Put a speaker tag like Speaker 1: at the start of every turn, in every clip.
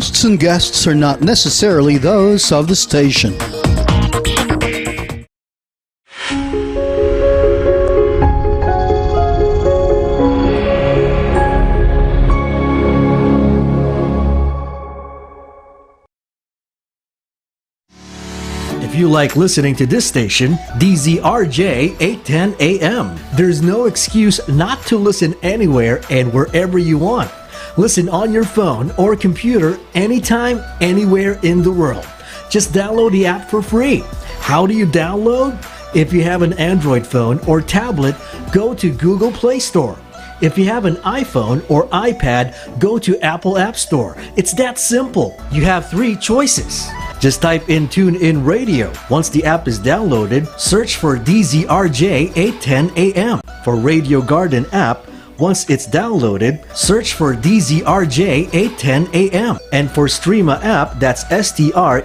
Speaker 1: Hosts and guests are not necessarily those of the station.
Speaker 2: If you like listening to this station, DZRJ 810 AM, there's no excuse not to listen anywhere and wherever you want. Listen on your phone or computer anytime, anywhere in the world. Just download the app for free. How do you download? If you have an Android phone or tablet, go to Google Play Store. If you have an iPhone or iPad, go to Apple App Store. It's that simple. You have 3 choices. Just type in TuneIn Radio. Once the app is downloaded, search for DZRJ 810 AM. For Radio Garden app, once it's downloaded, search for DZRJ 810 AM. And for Streama app, that's STREEMA.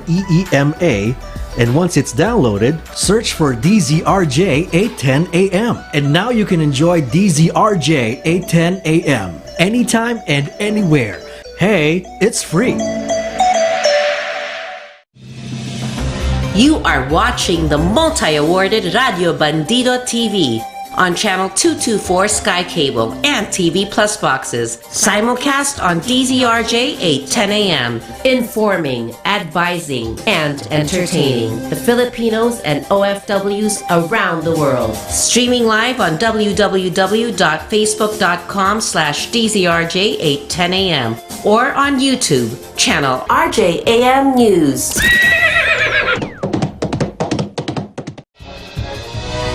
Speaker 2: And once it's downloaded, search for DZRJ 810 AM. And now you can enjoy DZRJ 810 AM anytime and anywhere. Hey, it's free.
Speaker 3: You are watching the multi-awarded Radio Bandido TV on Channel 224 Sky Cable and TV Plus boxes. Simulcast on DZRJ 810 AM. Informing, advising, and entertaining the Filipinos and OFWs around the world. Streaming live on www.facebook.com/DZRJ 810 AM or on YouTube, channel RJAM News.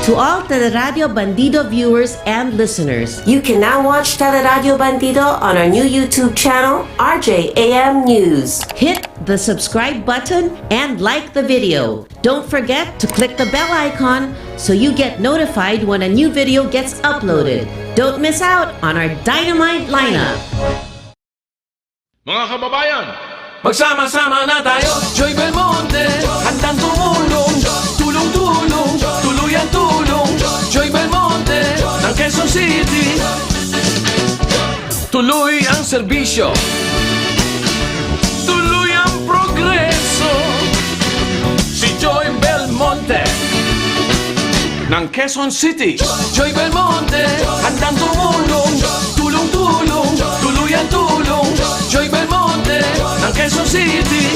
Speaker 3: To all Teleradio Bandido viewers and listeners, you can now watch Teleradio Bandido on our new YouTube channel, RJAM News. Hit the subscribe button and like the video. Don't forget to click the bell icon so you get notified when a new video gets uploaded. Don't miss out on our dynamite lineup.
Speaker 4: Mga kababayan,
Speaker 5: magsama-sama na tayo. Joy Belmonte, handang tumulong. Tulong-tulong, tuluyan-tulong. Joy Belmonte, ng Quezon City. Tuloy ang serbisyo. Tuloy ang progreso. Si Joy Belmonte, ng Quezon City. Joy Belmonte, handang tumulong. Tulong-tulong, tuluyan-tulong. Joy Belmonte, ng Quezon City.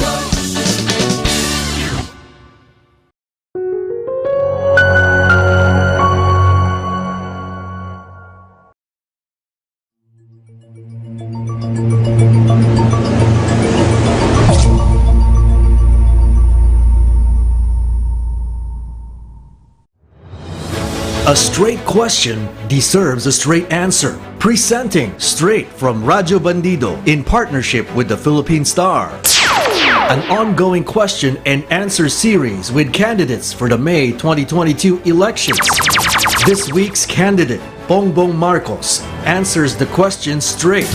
Speaker 2: A straight question deserves a straight answer. Presenting straight from Radyo Bandido in partnership with the Philippine Star. An ongoing question and answer series with candidates for the May 2022 elections. This week's candidate, Bongbong Marcos, answers the question straight.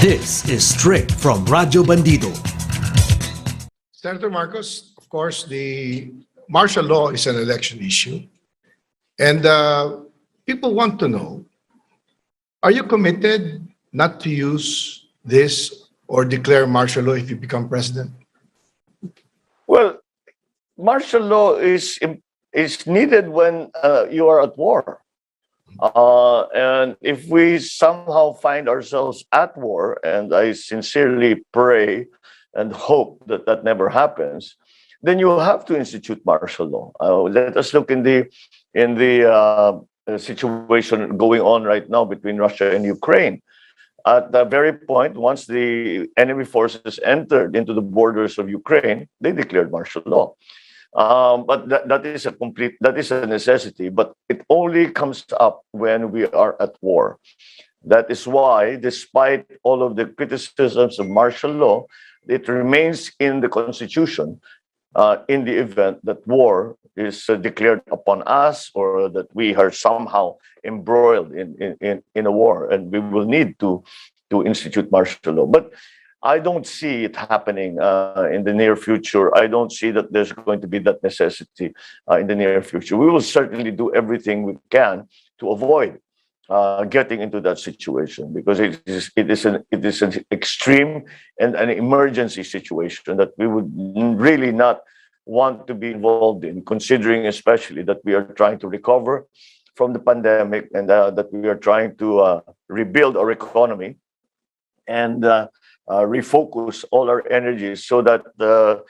Speaker 2: This is straight from Radyo Bandido.
Speaker 6: Senator Marcos, of course, the martial law is an election issue. And people want to know, are you committed not to use this or declare martial law if you become president?
Speaker 7: Well, martial law is needed when you are at war. And if we somehow find ourselves at war, and I sincerely pray and hope that that never happens, then you have to institute martial law. Let us look in the situation going on right now between Russia and Ukraine. At the very point, once the enemy forces entered into the borders of Ukraine, they declared martial law. But that is a necessity, but it only comes up when we are at war. That is why, despite all of the criticisms of martial law, it remains in the Constitution in the event that war is declared upon us, or that we are somehow embroiled in a war, and we will need to institute martial law. But I don't see it happening in the near future. I don't see that there's going to be that necessity in the near future. We will certainly do everything we can to avoid getting into that situation, because it is an extreme and an emergency situation that we would really not want to be involved in, considering especially that we are trying to recover from the pandemic, and that we are trying to rebuild our economy and refocus all our energies so that the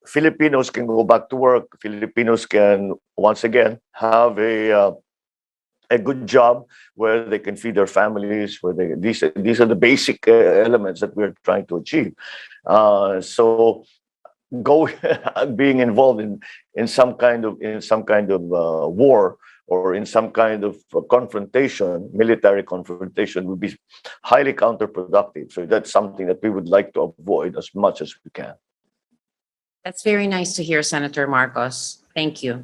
Speaker 7: Filipinos can go back to work. Filipinos can once again have a good job where they can feed their families. Where these are the basic elements that we're trying to achieve. So go being involved in some kind of war, or in some kind of confrontation, military confrontation, would be highly counterproductive. So that's something that we would like to avoid as much as we can.
Speaker 3: That's very nice to hear, Senator Marcos. Thank you.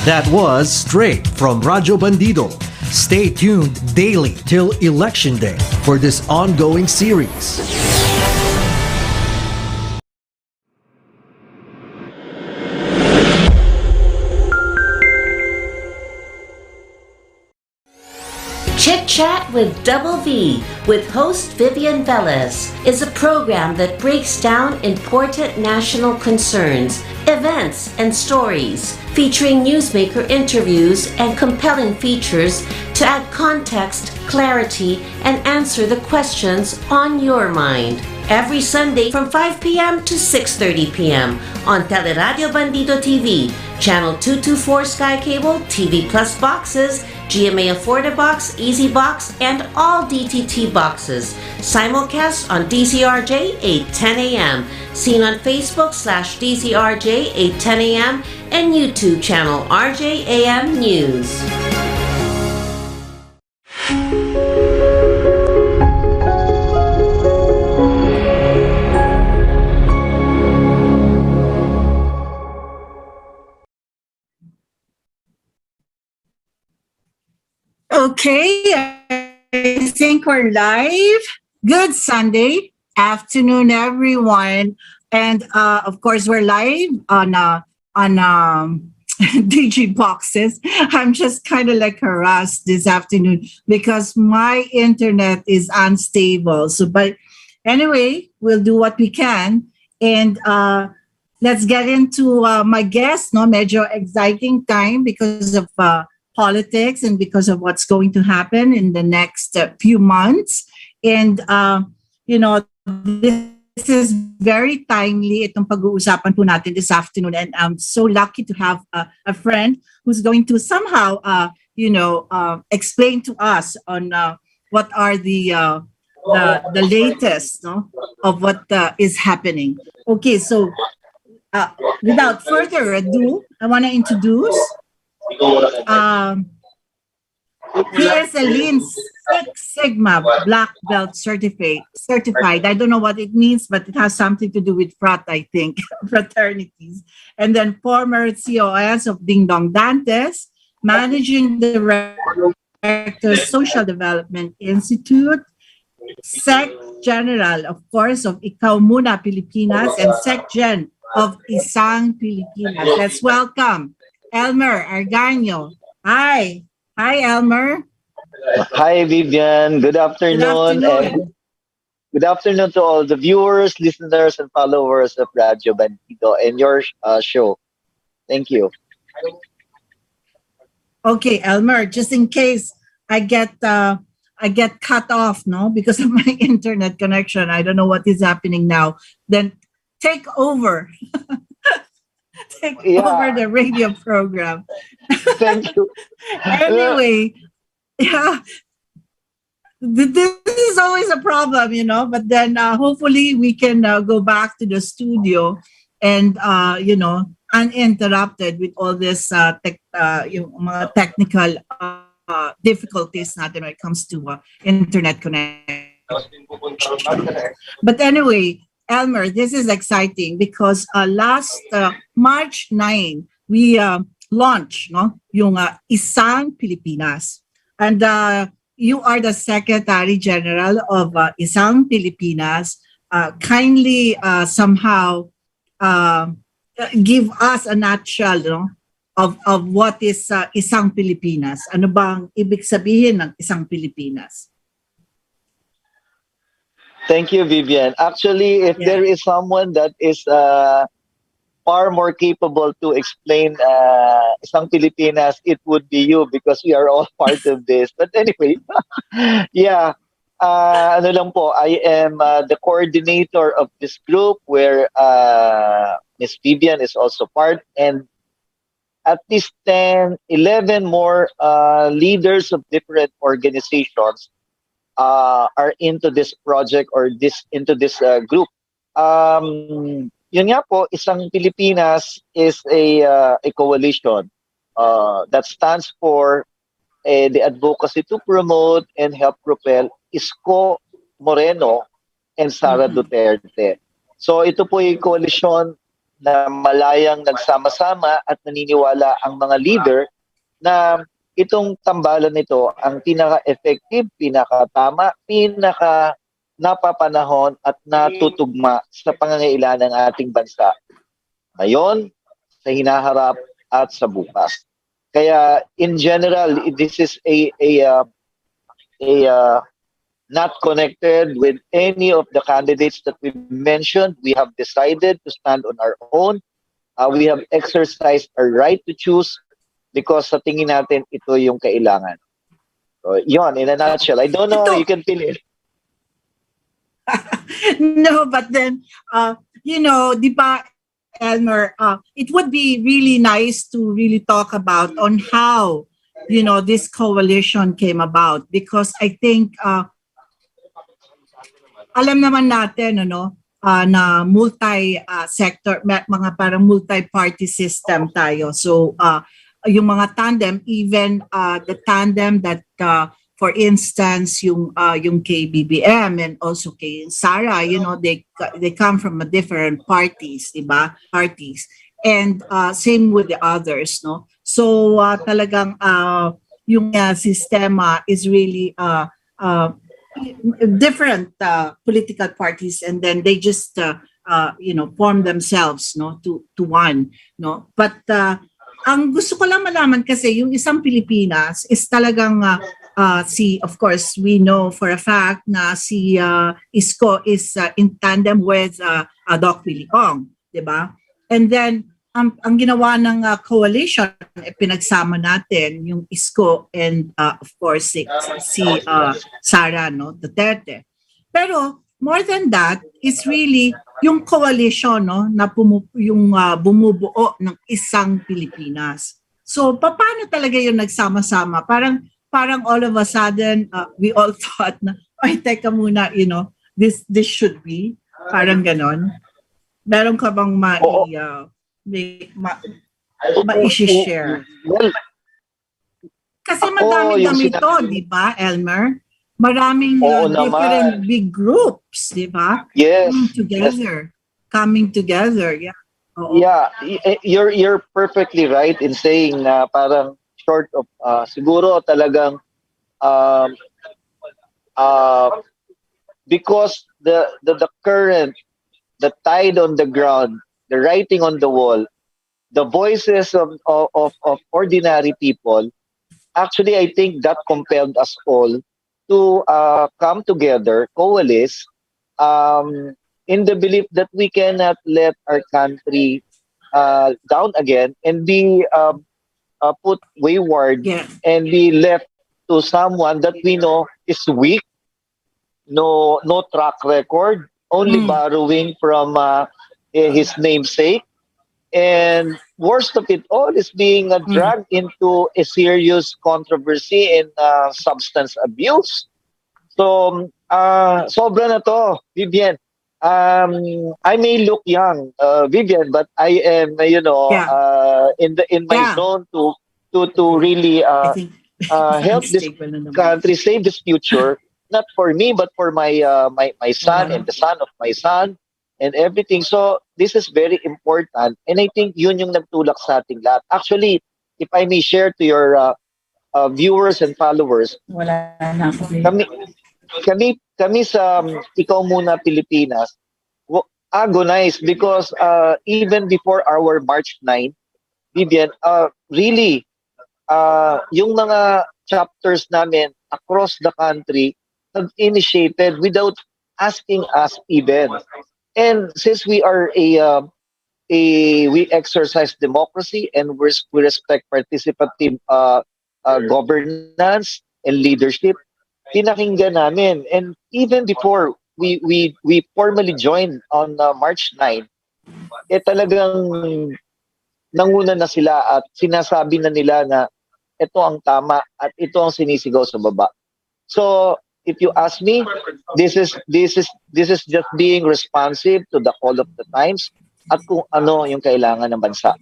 Speaker 2: That was straight from Radyo Bandido. Stay tuned daily till Election Day for this ongoing series.
Speaker 3: Chit Chat with Double V with host Vivian Velez is a program that breaks down important national concerns, events, and stories, featuring newsmaker interviews and compelling features to add context, clarity, and answer the questions on your mind. Every Sunday from 5 p.m. to 6:30 p.m. on Teleradio Bandido TV, Channel 224 Sky Cable, TV Plus boxes, GMA Affordabox, Easy Box, and all DTT boxes. Simulcast on DZRJ 8:10 a.m. Seen on Facebook /DZRJ 8:10 a.m. and YouTube channel RJAM News.
Speaker 4: Okay, I think we're live. Good Sunday afternoon, everyone, and of course we're live on DG boxes. I'm just kind of like harassed this afternoon because my internet is unstable. So, but anyway, we'll do what we can, and let's get into my guest. No, medyo exciting time because of politics and because of what's going to happen in the next few months. And, this is very timely, itong pag-uusapan po natin this afternoon. And I'm so lucky to have a friend who's going to somehow, explain to us on what are the latest of what is happening. Okay, so without further ado, I want to introduce he is a Lean Six Sigma Black Belt certified. I don't know what it means, but it has something to do with frat, I think, fraternities. And then former COS of Ding Dong Dantes, Managing Director, Social Development Institute, Sec General, of course, of Ikaw Muna Pilipinas, and Sec Gen of Isang Pilipinas. Let's welcome Elmer Argaño. Hi. Hi, Elmer.
Speaker 8: Hi, Vivian. Good afternoon. And good afternoon to all the viewers, listeners, and followers of Radyo Bandido and your show. Thank you.
Speaker 4: Okay, Elmer, just in case I get cut off, because of my internet connection. I don't know what is happening now. Then take over. Take over the radio program.
Speaker 8: Thank you.
Speaker 4: Anyway, yeah, this is always a problem, but then hopefully we can go back to the studio and, uninterrupted with all this mga technical difficulties natin when it comes to internet connection. But anyway, Elmer, this is exciting because last March 9, we launched yung Isang Pilipinas. And you are the Secretary General of Isang Pilipinas. Kindly somehow give us a nutshell of what is isang Pilipinas. Ano bang ibig sabihin ng isang Pilipinas?
Speaker 8: Thank you, Vivian. Actually, if there is someone that is far more capable to explain isang Pilipinas, it would be you because we are all part of this. But anyway, yeah. Ano lang po, I am the coordinator of this group where Miss Vivian is also part, and at least 10, 11 more leaders of different organizations are into this project or into this group. Yun nga po, isang Pilipinas is a coalition that stands for the advocacy to promote and help propel Isko Moreno and Sara Duterte. So ito po yung coalition na malayang nagsama-sama at naniniwala ang mga leader na itong tambalan nito ang pinaka-effective, pinaka-tama, napapa-panahon at natutugma sa pangangailangan ng ating bansa ngayon, sa hinaharap at sa bukas. Kaya in general, this is a not connected with any of the candidates that we mentioned. We have decided to stand on our own. We have exercised our right to choose because sa tingin natin ito yung kailangan. So, yun, in a nutshell. I don't know, you can feel it.
Speaker 4: No, but then, di ba, Elmer, it would be really nice to really talk about on how, this coalition came about because I think, alam naman natin, na multi-sector, mga parang multi-party system tayo. So, yung mga tandem, even the tandem that, for instance, yung kay BBM and also kay Sara, they come from a different parties, diba? Parties. And same with the others, no? So talagang yung sistema is really different political parties, and then they just form themselves, no, to one, no? But ang gusto ko lang malaman kasi yung isang Pilipinas is talagang of course, we know for a fact na si Isko is in tandem with Doc Willie Ong, di ba? And then, ang ginawa ng coalition, pinagsama natin yung Isko and of course si Sara, no, Duterte. Pero more than that, it's really yung coalition, no, na bumubuo ng isang Pilipinas. So paano talaga yung nagsama-sama? Parang all of a sudden, we all thought na, ay, teka muna, this should be, parang ganon. Meron ka bang ma-share?
Speaker 8: Well,
Speaker 4: kasi madami-dami to, di ba, Elmer? Maraming different big groups, di ba?
Speaker 8: Yes.
Speaker 4: Coming together, yeah. Oo.
Speaker 8: Yeah, you're perfectly right in saying na parang short of siguro talagang because the current, the tide on the ground, the writing on the wall, the voices of ordinary people, actually I think that compelled us all to come together, coalesce, in the belief that we cannot let our country down again and be put wayward and be left to someone that we know is weak, no track record, only borrowing from his namesake, and worst of it all is being dragged into a serious controversy in substance abuse. So, sobra na to, Vivian. I may look young, Vivian, but I am, in my zone to really help this country, save this future, not for me, but for my son and the son of my son and everything. So this is very important, and I think yun yung nagtulak sa ating lahat. Actually, if I may share to your viewers and followers, kami sa Ikaw Muna Pilipinas, agonized because even before our March 9, Vivian, really, yung mga chapters namin across the country have initiated without asking us even. And since we are we exercise democracy and we respect participative governance and leadership, pinakinggan namin. And even before we formally joined on March 9, talagang nanguna na sila at sinasabi na nila na ito ang tama at ito ang sinisigaw sa baba. So if you ask me, this is just being responsive to the call of the times at kung ano yung kailangan ng bansa.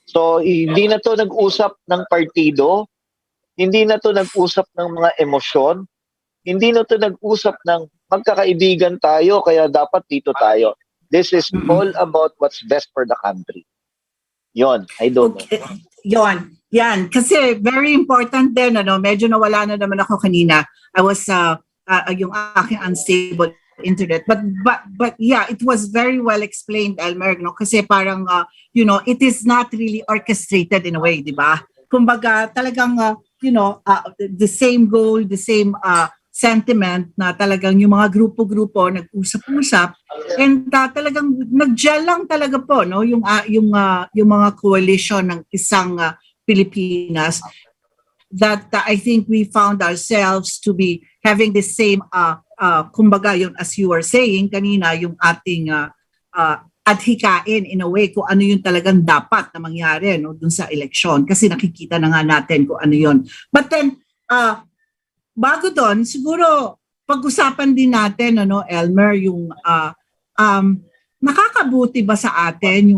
Speaker 8: So hindi na to nag-usap ng partido, hindi na to nag-usap ng mga emosyon, hindi na to nag-usap ng magkakaibigan tayo kaya dapat dito tayo. This is all about what's best for the country. Yon, I don't know.
Speaker 4: Yon. Yan. Kasi very important din, medyo nawala na naman ako kanina. I was, yung aking unstable internet. But yeah, it was very well explained, Elmer, no? Kasi parang, it is not really orchestrated in a way, di ba? Kumbaga, talagang, the same goal, the same sentiment na talagang yung mga grupo-grupo nag-usap-usap and talagang nag-gel lang talaga po no yung mga coalition ng isang Pilipinas that I think we found ourselves to be having the same kumbaga yung as you were saying kanina yung ating adhikain in a way kung ano yung talagang dapat na mangyari no dun sa eleksyon kasi nakikita na nga natin kung ano yun. But then bago doon, siguro pag-usapan din natin Elmer yung nakakabuti ba sa atin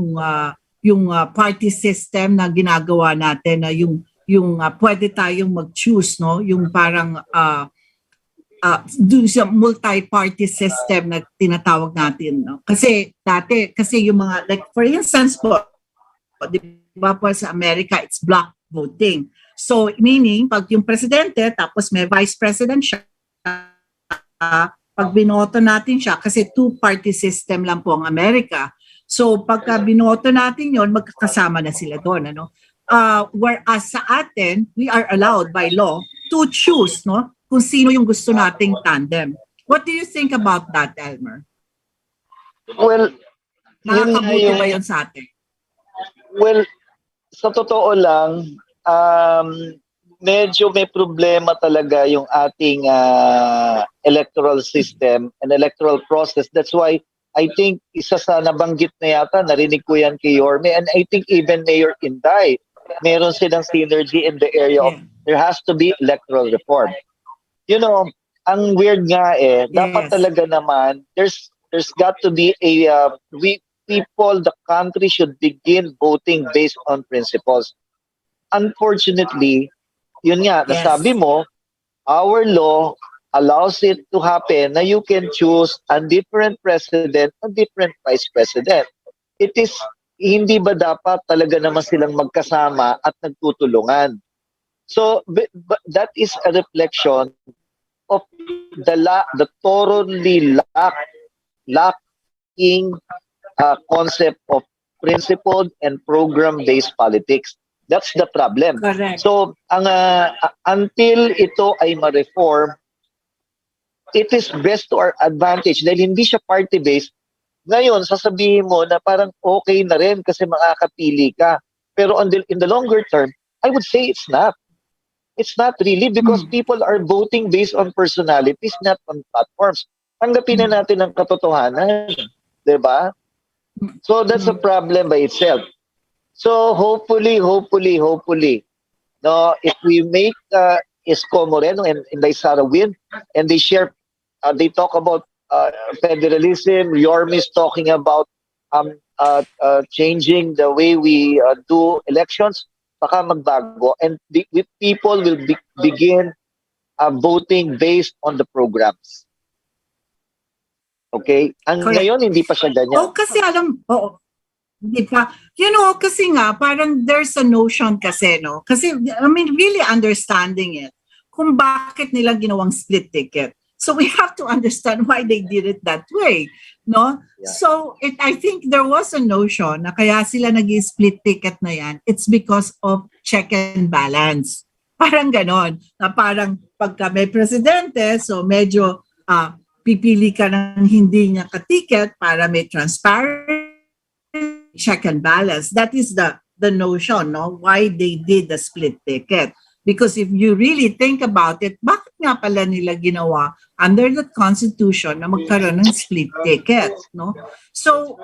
Speaker 4: yung party system na ginagawa natin na yung pwede tayong mag-choose no yung parang dun sa multi-party system na tinatawag natin no kasi dati yung mga like for instance po di ba po sa Amerika it's block voting. So, meaning, pag yung presidente, tapos may vice president siya, pag binoto natin siya, kasi two-party system lang po ang Amerika. So, pagka binoto natin yon magkakasama na sila doon. Whereas sa atin, we are allowed by law to choose kung sino yung gusto nating tandem. What do you think about that, Elmer?
Speaker 8: Well,
Speaker 4: nakakabuti ba yun sa atin?
Speaker 8: Well, sa totoo lang, medyo may problema talaga yung ating electoral system and electoral process. That's why I think isa sa nabanggit na yata, narinig ko yan kay Yorme, and I think even Mayor Inday, meron silang synergy in the area of there has to be electoral reform. Ang weird nga dapat talaga naman, there's got to be the country should begin voting based on principles. Unfortunately, yun nga, nasabi mo, our law allows it to happen na you can choose a different president, a different vice president. It is, hindi ba dapat talaga naman silang magkasama at nagtutulungan? So, that is a reflection of the thoroughly lacking concept of principled and program-based politics. That's the problem.
Speaker 4: Correct.
Speaker 8: So, until ito ay ma-reform, it is best to our advantage dahil hindi siya party-based. Ngayon, sasabihin mo na parang okay na rin kasi makakapili ka. Pero in the longer term, I would say it's not. It's not really because people are voting based on personalities, not on platforms. Tanggapin na natin ang katotohanan. Diba? So, that's a problem by itself. So hopefully, no, if we make Isko Moreno and Inday Sara win, and they share, they talk about federalism. Yorme is talking about changing the way we do elections. Baka magbago, and people will begin voting based on the programs. Okay, ang ngayon hindi pa siya ganyan.
Speaker 4: Kasi di ba? Kasi nga, parang there's a notion kasi, Kasi, I mean, really understanding it, kung bakit nila ginawang split ticket. So we have to understand why they did it that way, no?
Speaker 8: Yeah.
Speaker 4: So I think there was a notion na kaya sila nag-split ticket na yan, it's because of check and balance. Parang ganon, na parang pagka may presidente, so medyo pipili ka ng hindi niya ka-ticket para may transparent check and balance. That is the notion, no? Why they did the split ticket. Because if you really think about it, bakit nga pala nila ginawa under the Constitution na magkaroon ng split ticket, no? So,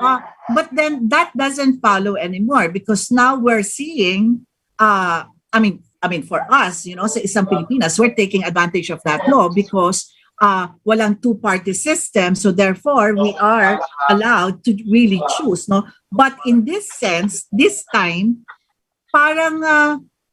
Speaker 4: but then that doesn't follow anymore because now we're seeing, I mean, for us, you know, sa isang Pilipinas, we're taking advantage of that law because walang two-party system, so therefore we are allowed to really choose, no? But in this sense, this time, parang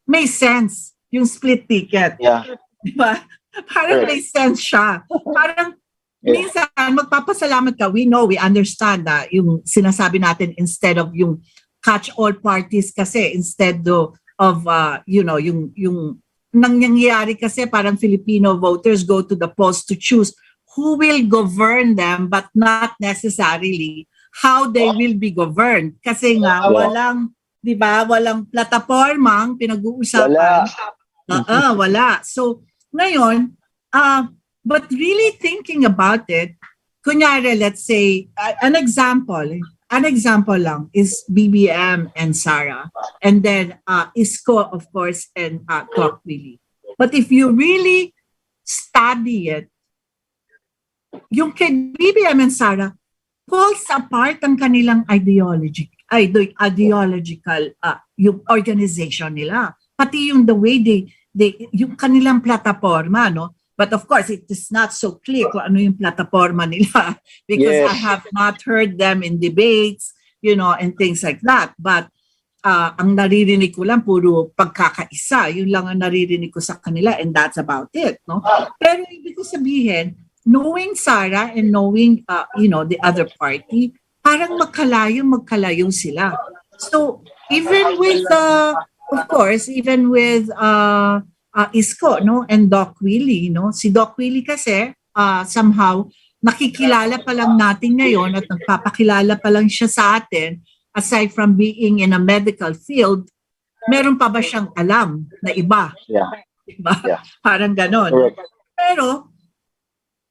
Speaker 4: may sense yung split ticket.
Speaker 8: Yeah.
Speaker 4: Diba? Parang may sense siya. Parang minsan magpapasalamat ka. We know, we understand na yung sinasabi natin instead of yung catch all parties kasi instead of you know, yung nangyayari kasi parang Filipino voters go to the polls to choose who will govern them but not necessarily how they will be governed. Kasi nga walang, di ba, walang platapormang pinag-uusapan. Wala. So, ngayon, but really thinking about it, kunyari, let's say, an example lang is BBM and Sara, and then Isko, of course, and Doc Willie. But if you really study it, yung kay BBM and Sara, pulls apart ang kanilang ideological yung organization nila. Pati yung the way they yung kanilang plataforma, no? But of course, it is not so clear kung ano yung plataforma nila because I have not heard them in debates, you know, and things like that. But ang naririnig ko lang puro pagkakaisa. Yun lang ang naririnig ko sa kanila and that's about it, no? Pero ibig ko sabihin, knowing Sara and knowing, you know, the other party, parang magkalayong sila. So, even with of course, even with Isko, no, and Doc Willie, no, si Doc Willie kasi somehow nakikilala pa lang natin ngayon at nagpapakilala pa lang siya sa atin. Aside from being in a medical field, meron pa ba siyang alam na iba?
Speaker 8: Yeah.
Speaker 4: Diba?
Speaker 8: Yeah.
Speaker 4: Parang ganon.
Speaker 8: Correct.
Speaker 4: Pero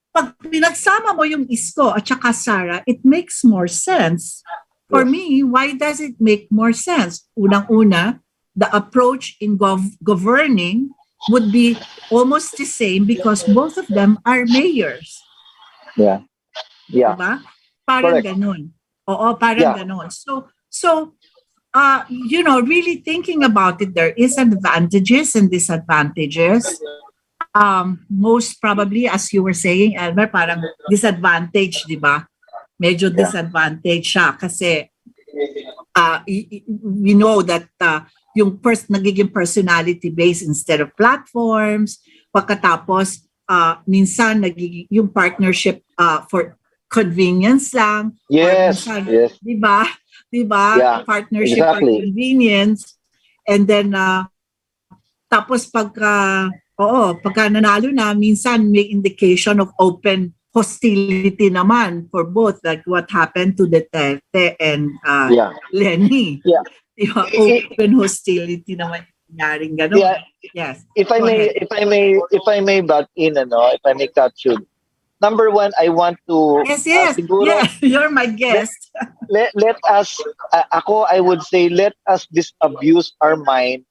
Speaker 4: pag pinagsama mo yung Isko at saka Sara, it makes more sense. For me, why does it make more sense? Unang-una, the approach in governing would be almost the same because both of them are mayors.
Speaker 8: Yeah. Yeah.
Speaker 4: Diba? Parang
Speaker 8: Correct.
Speaker 4: ganun. Oo, parang ganun. So, you know, really thinking about it, there is advantages and disadvantages. Most probably, as you were saying, Elmer, parang disadvantage, di ba? Medyo disadvantage siya kasi we know that yung nagiging personality-based instead of platforms. Pagkatapos, minsan nagiging yung partnership for convenience lang.
Speaker 8: Yes.
Speaker 4: Minsan,
Speaker 8: Yes.
Speaker 4: Diba?
Speaker 8: Yeah,
Speaker 4: Partnership
Speaker 8: exactly.
Speaker 4: for convenience. And then, tapos pagka nanalo na, minsan may indication of open hostility naman for both, like what happened to Duterte and Lenny.
Speaker 8: Yeah.
Speaker 4: Diba? Open hostility naman nangyaring gano'n.
Speaker 8: Yeah.
Speaker 4: Yes.
Speaker 8: If I may butt in, if I may cut you. Number one, I want to
Speaker 4: Yes.
Speaker 8: siguro,
Speaker 4: You're my guest.
Speaker 8: let us I would say let us disabuse our mind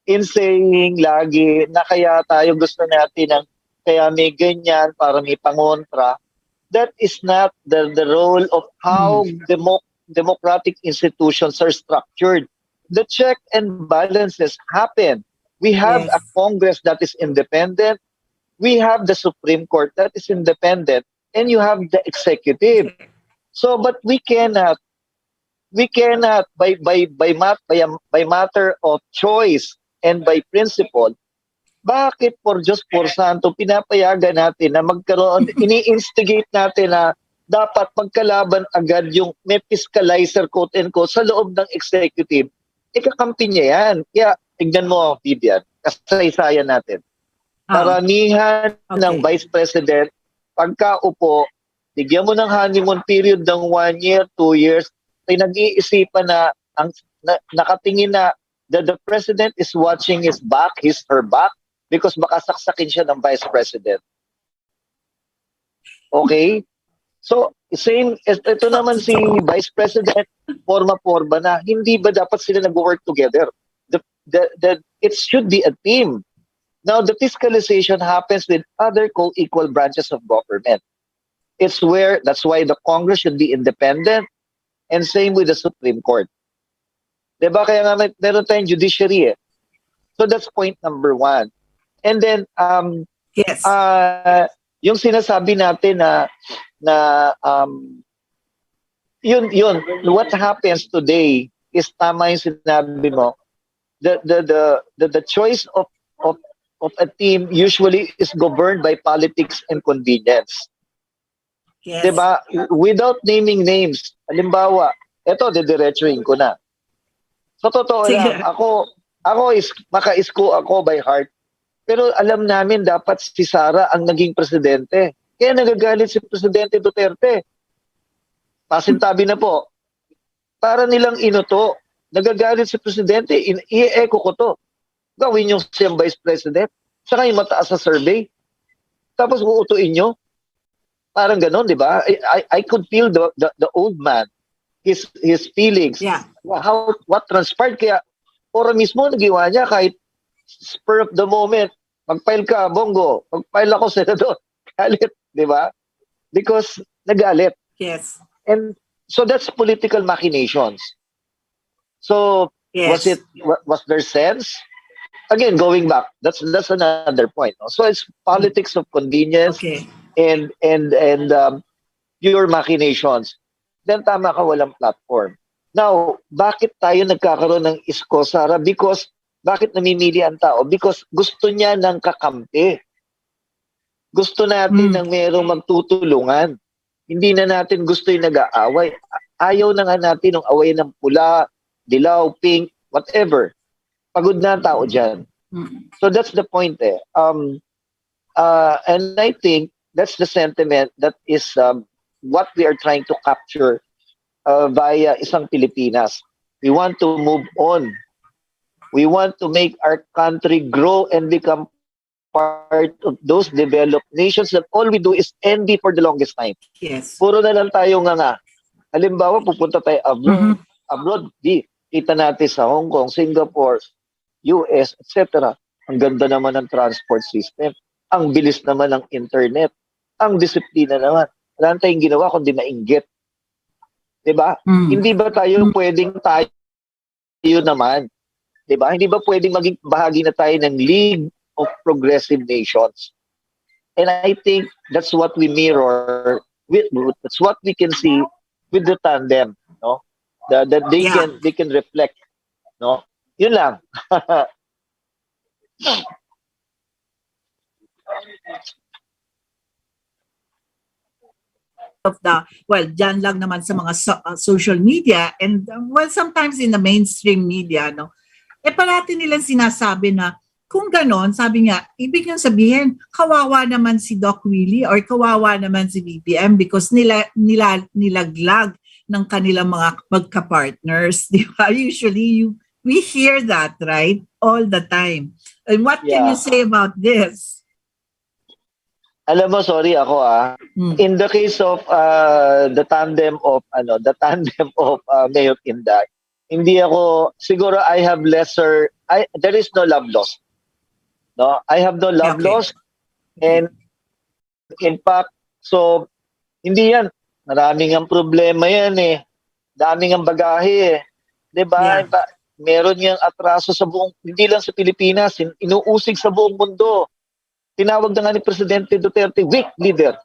Speaker 8: in saying lagi na kaya tayo gusto natin ng kaya may ganyan para may pangontra. That is not the role of how democratic institutions are structured. The check and balances happen. We have a Congress that is independent. We have the Supreme Court that is independent, and you have the executive. So, but we cannot by matter of choice and by principle. Bakit por Diyos por Santo pinapayagan natin na magkaroon, ini-instigate natin na dapat magkalaban agad yung may fiscalizer quote and quote sa loob ng executive? Ikakampi niya yan. Kaya tignan mo, Vivian, kasaysayan natin. Karamihan ng Vice President pagkaupo, bigyan mo ng honeymoon period ng 1 year, 2 years, pinag-iisipan na nakatingin na the president is watching his back, her back, because baka saksakin siya ng vice president. Okay? So, same, ito naman si vice president, forma-forma na, hindi ba dapat sila nag-work together? It should be a team. Now, the fiscalization happens with other co-equal branches of government. That's why the Congress should be independent, and same with the Supreme Court. Diba? Kaya nga meron tayong judiciary eh. So that's point number 1. And then,
Speaker 4: Yes.
Speaker 8: yung sinasabi natin yun, what happens today is tama yung sinabi mo. The choice of a team usually is governed by politics and convenience.
Speaker 4: Yes.
Speaker 8: Diba? Without naming names. Halimbawa, eto, didiretsuhin ko na. Sa totoo lang, ako maka-isko ako by heart. Pero alam namin dapat si Sara ang naging presidente. Kaya nagagalit si Presidente Duterte. Pasintabi na po. Para nilang inuto. Nagagalit si Presidente. I-echo ko to. Gawin nyo siyang Vice President. Saka yung mataas sa survey. Tapos uutuin nyo. Parang ganon, di ba? I could feel the old man. His feelings.
Speaker 4: Yeah.
Speaker 8: What transpired. Kaya ora mismo nagiwa niya kahit spur of the moment. Mag-file ka, Bongo. Mag-file ako, Senador. Galit, di ba? Because nagalit.
Speaker 4: Yes.
Speaker 8: And so that's political machinations. So
Speaker 4: Yes.
Speaker 8: was there sense? Again, going back, that's another point. No? So it's politics of convenience
Speaker 4: Okay.
Speaker 8: and pure machinations. Then tama ka, walang platform. Now, bakit tayo nagkakaroon ng isko, Sara? Because bakit namimili ang tao? Because gusto niya ng kakampi. Gusto natin ng merong magtutulungan. Hindi na natin gusto yung nag-aaway. Ayaw na nga natin ng away ng pula, dilaw, pink, whatever. Pagod na ang tao dyan. So that's the point eh. And I think that's the sentiment that is what we are trying to capture via Isang Pilipinas. We want to move on. We want to make our country grow and become part of those developed nations that all we do is envy for the longest time.
Speaker 4: Yes.
Speaker 8: Puro na lang tayo nga. Halimbawa, pupunta tayo abroad. Kita natin sa Hong Kong, Singapore, US, etc. Ang ganda naman ng transport system. Ang bilis naman ng internet. Ang disiplina naman. Wala tayong ginawa kundi mainggit. Diba? Hindi ba tayo pwedeng tayo naman? Diba? Hindi ba pwedeng maging bahagi na tayo ng League of Progressive Nations? And I think that's what we mirror. That's what we can see with the tandem. No? That they can reflect. No? Yun lang.
Speaker 4: Dyan lang naman sa mga social media and sometimes in the mainstream media, no? Parati nilang sinasabi na kung ganon, sabi nga, ibig niyang sabihin, kawawa naman si Doc Willie or kawawa naman si Vivian because nilaglag ng kanilang mga magka-partners. Di ba? Usually, we hear that, right? All the time. And what can you say about this?
Speaker 8: Alam mo, sorry ako In the case of the tandem of Mayor Inday, hindi ako siguro I have there is no love lost. No, I have no love lost, and in fact, so hindi yan. Maraming ang problema yan eh. Daming ang bagahe eh. 'Di ba? Yeah. Meron yang atraso sa buong, hindi lang sa Pilipinas, inuusig sa buong mundo. Tinawag na nga ni Presidente Duterte, weak leader.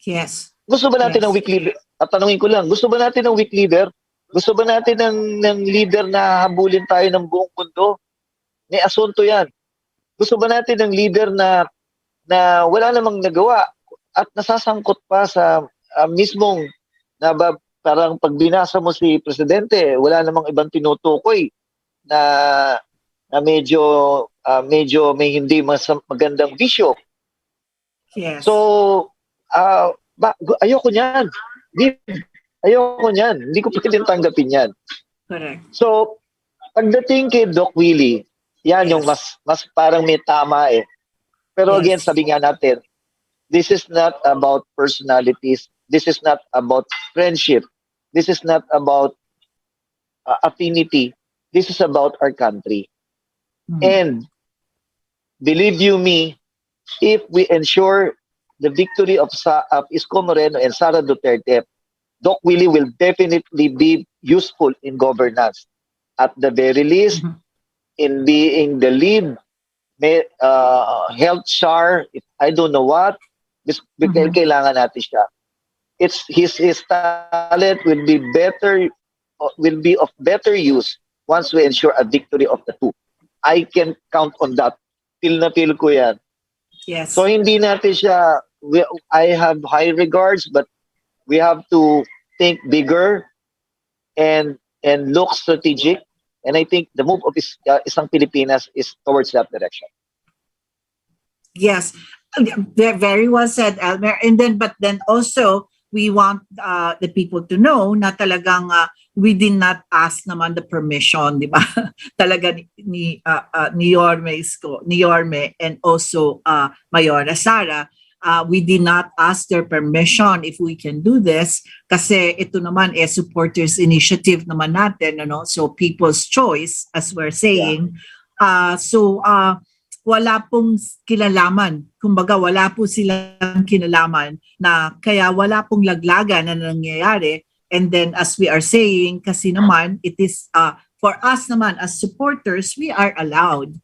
Speaker 4: Yes.
Speaker 8: Gusto ba natin ng weak leader? At tanungin ko lang, gusto ba natin ng weak leader? Gusto ba natin ng leader na habulin tayo ng buong mundo? May asunto yan. Gusto ba natin ng leader na wala namang nagawa at nasasangkot pa sa mismong parang pag binasa mo si Presidente, wala namang ibang tinutukoy na medyo may hindi mas magandang bisyo.
Speaker 4: Yes.
Speaker 8: So, ayoko niyan. Di, ayoko niyan. Hindi ko pwedeng tanggapin yan.
Speaker 4: Correct.
Speaker 8: So, pagdating kay Doc Willie, yan yung
Speaker 4: Yes.
Speaker 8: mas parang may tama eh. Pero again,
Speaker 4: Yes.
Speaker 8: sabi nga natin, this is not about personalities. This is not about friendship. This is not about affinity. This is about our country.
Speaker 4: Mhm.
Speaker 8: And believe you me, if we ensure the victory of Isko Moreno and Sara Duterte, Doc Willie will definitely be useful in governance. At the very least,
Speaker 4: Mhm.
Speaker 8: in being the lead health czar, if I don't know what,
Speaker 4: Mhm.
Speaker 8: kailangan natin siya. It's his talent will be of better use once we ensure a victory of the two. I can count on that. Feel na feel ko yan.
Speaker 4: Yes.
Speaker 8: So hindi natin siya, I have high regards, but we have to think bigger and look strategic. And I think the move of isang Pilipinas is towards that direction.
Speaker 4: Yes, very well said, Elmer. And then, but then also, we want the people to know na talagang we did not ask naman the permission, di ba? Talaga ni Yorme Isko, ni Yorme, and also Mayora Sara. We did not ask their permission if we can do this kasi ito naman supporters initiative naman natin, ano? So people's choice, as we're saying. Wala pong kinalaman. Kumbaga, wala po silang kinalaman na kaya wala pong laglagan na nangyayari. And then, as we are saying, kasi naman, it is, for us naman, as supporters, we are allowed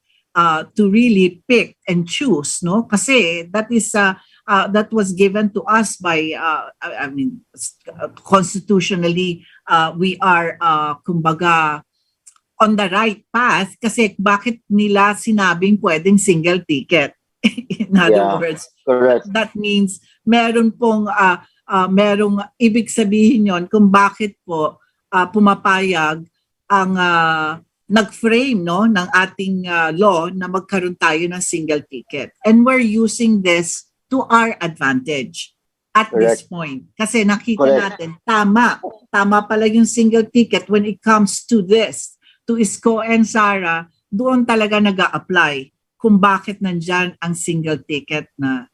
Speaker 4: to really pick and choose, no? Kasi that is, that was given to us by, constitutionally, we are, kumbaga, on the right path kasi bakit nila sinabing pwedeng single ticket? In other words,
Speaker 8: correct.
Speaker 4: that means meron pong merong ibig sabihin yon kung bakit po pumapayag ang nag-frame no ng ating law na magkaroon tayo ng single ticket. And we're using this to our advantage at this point. Kasi nakita natin tama pala yung single ticket when it comes to this. To Isko and Sara, doon talaga nag-a-apply kung bakit nandyan ang single ticket na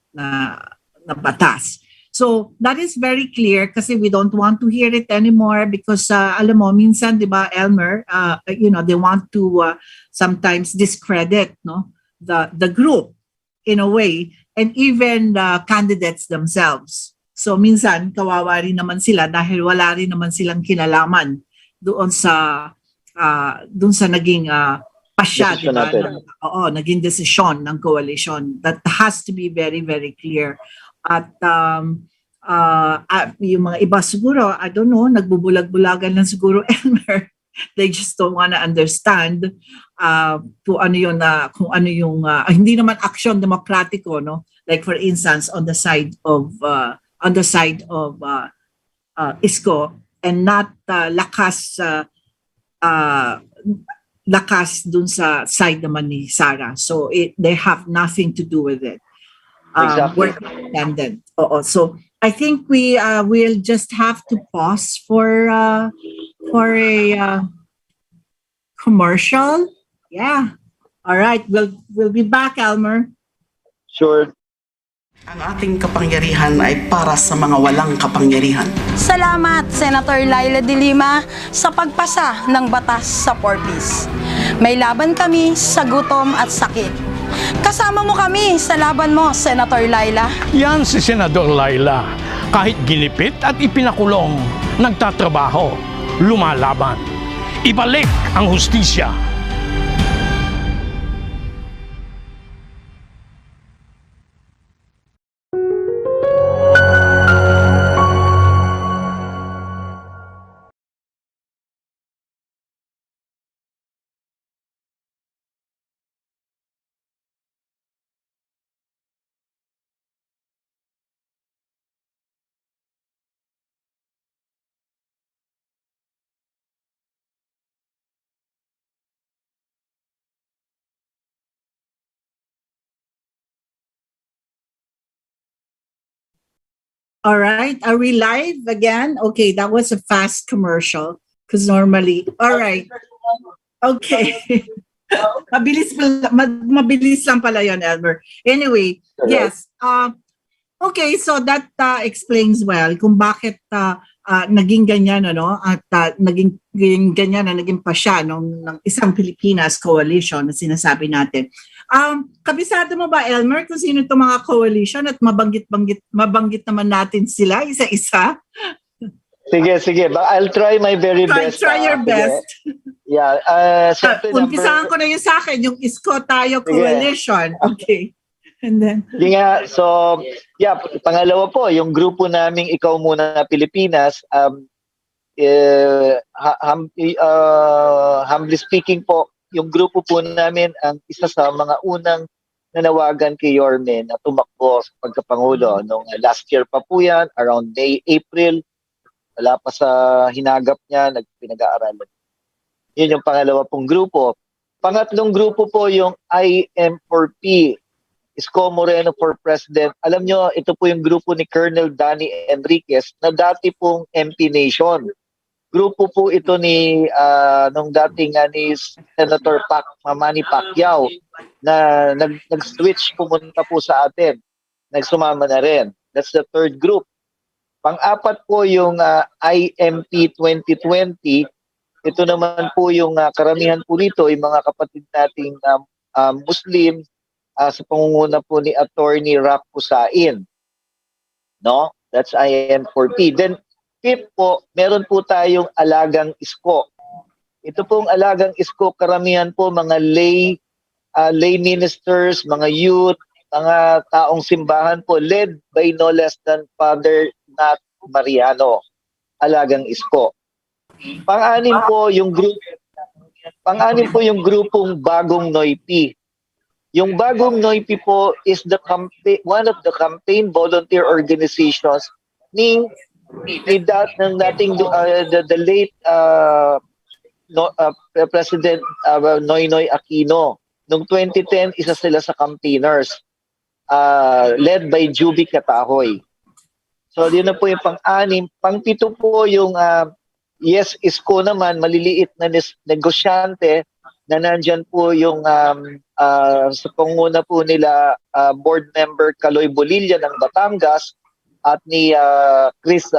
Speaker 4: batas. So that is very clear kasi we don't want to hear it anymore because alam mo minsan 'di ba Elmer, they want to sometimes discredit the group in a way and even the candidates themselves. So minsan kawawa rin naman sila dahil wala rin naman silang kinalaman doon sa naging pasya, di ba? Naging desisyon ng coalition. That has to be very, very clear. At yung mga iba siguro, I don't know, nagbubulag-bulagan lang siguro, Elmer. They just don't want to understand kung ano yung hindi naman action demokratiko, no? Like for instance, on the side of Isko and not lakas dun sa side naman ni Sara. So they have nothing to do with it.
Speaker 8: Exactly.
Speaker 4: We're independent. So I think we will just have to pause for a commercial. Yeah. All right. We'll be back, Elmer.
Speaker 8: Sure.
Speaker 9: Ang ating kapangyarihan ay para sa mga walang kapangyarihan.
Speaker 10: Salamat, Senator Laila de Lima, sa pagpasa ng batas sa 4Ps. May laban kami sa gutom at sakit. Kasama mo kami sa laban mo, Senator Laila.
Speaker 11: Yan si Senador Laila. Kahit ginipit at ipinakulong, nagtatrabaho, lumalaban. Ibalik ang hustisya.
Speaker 4: All right. Are we live again? Okay, that was a fast commercial because normally. All right. Okay. Mabilis lang pala yon, Elmer. Anyway, yes. Okay, so that explains well kung bakit naging ganyan, ano, at naging ganyan na naging pa siya ng isang Pilipinas coalition na sinasabi natin. Kabisado mo ba, Elmer, kung sino itong mga coalition at mabanggit naman natin sila isa-isa?
Speaker 8: Sige. I'll try my very best.
Speaker 4: Try your best.
Speaker 8: Yeah.
Speaker 4: Umpisahan ko na yung sa akin, yung Isko Tayo Coalition. Okay. And then?
Speaker 8: So, pangalawa po, yung grupo naming Ikaw Muna Pilipinas, humbly speaking po, yung grupo po namin ang isa sa mga unang nanawagan kay Yorme na tumakbo sa pagkapangulo. Nung last year pa po yan, around May, April, wala pa sa hinagap niya, pinag-aaralan. Yun yung pangalawa pong grupo. Pangatlong grupo po yung IM4P, Isko Moreno for President. Alam nyo, ito po yung grupo ni Colonel Danny Enriquez na dati pong MP Nation. Grupo po ito ni nung dating ni Senator Manny Pacquiao na nag-switch pumunta po sa atin. Nagsumama na rin. That's the third group. Pang-apat po yung IMP 2020. Ito naman po yung karamihan po rito, yung mga kapatid nating Muslim sa pangunguna po ni Attorney Rap Kusain. No? That's IM4P. Then, fifth po, meron po tayong Alagang Isko. Ito pong Alagang Isko, karamihan po mga lay ministers, mga youth, mga taong simbahan po, led by no less than Father Nat Mariano, Alagang Isko. Pang-anim po yung grupong Bagong Noipi. Yung Bagong Noipi po is one of the campaign volunteer organizations ng the late President Noynoy Aquino. Noong 2010, isa sila sa campaigners led by Juby Katahoy. So, yun na po yung pang-anim. Pang-pito po yung Yes Isko naman, maliliit na negosyante na nandyan po yung sa panguna po nila board member Kaloy Bolilla ng Batangas at ni Chris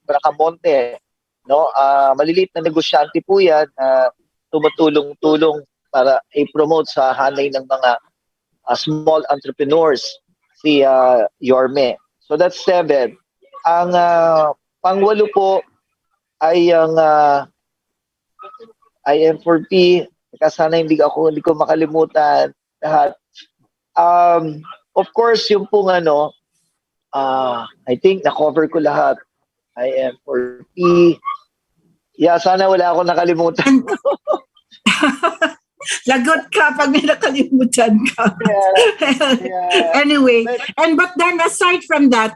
Speaker 8: Bracamonte, no? Maliliit na negosyante po yan, tumutulong-tulong para i-promote sa hanay ng mga small entrepreneurs si Yorme. So that's 7. Ang pang-8 po ay ang IM4P. Sana hindi ko makalimutan lahat. Of course, yung pong I think na-cover ko lahat. IM4P. Yeah, sana wala akong nakalimutan.
Speaker 4: Lagot ka pag may nakalimutan ka. Yeah. Anyway, but then aside from that,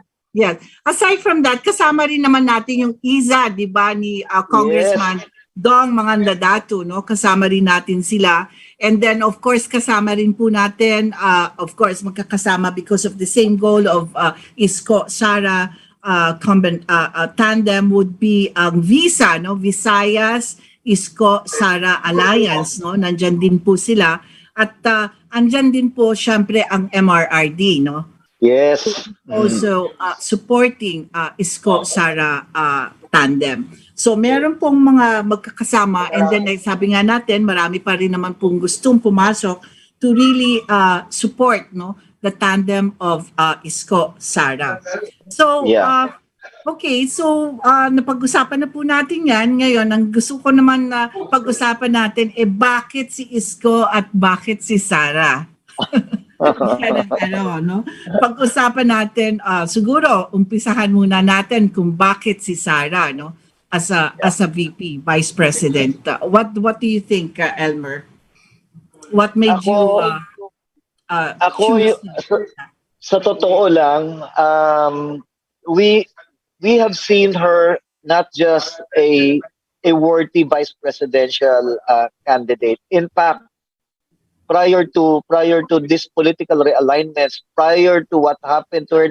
Speaker 4: kasama rin naman natin yung IZA, di ba, ni Congressman Dong Mangandadato, no? Kasama rin natin sila. And then, of course, kasama rin po natin, magkakasama because of the same goal of Isko Sara tandem would be ang VISA, no? Visayas Isko Sara Alliance, no? Nandyan din po sila. At andyan din po, syempre, ang MRRD, no?
Speaker 8: Yes.
Speaker 4: Also supporting Isko Sara tandem. So meron pong mga magkakasama, and then sabi nga natin, marami pa rin naman pong gustong pumasok to really support, no, the tandem of Isko Sara. So okay, so napag-usapan na po natin yan. Ngayon, ang gusto ko naman na pag-usapan natin bakit si Isko at bakit si Sara. No? Pag-usapan natin, siguro umpisahan muna natin kung bakit si Sara, no, as a VP, Vice President. What do you think, Elmer? What made you choose?
Speaker 8: Sa totoo lang, we have seen her not just a worthy vice presidential candidate. In fact, prior to this political realignments, prior to what happened to her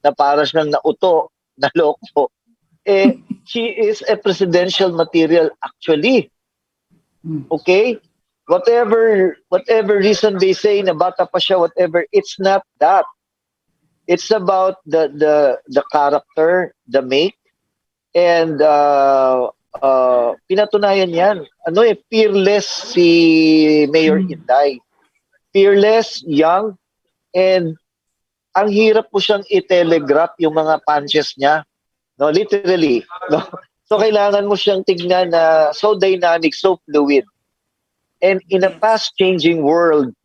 Speaker 8: na para siyang nauto, naloko. She is a presidential material actually. Okay? Whatever reason they say na bata pa siya, whatever, it's not that. It's about the character, the make, and pinatunayan yan. Fearless si Mayor Inday. Fearless, young, and ang hirap po siyang i-telegraph yung mga punches niya. No, literally. No? So kailangan mo siyang tignan na so dynamic, so fluid. And in a fast-changing world,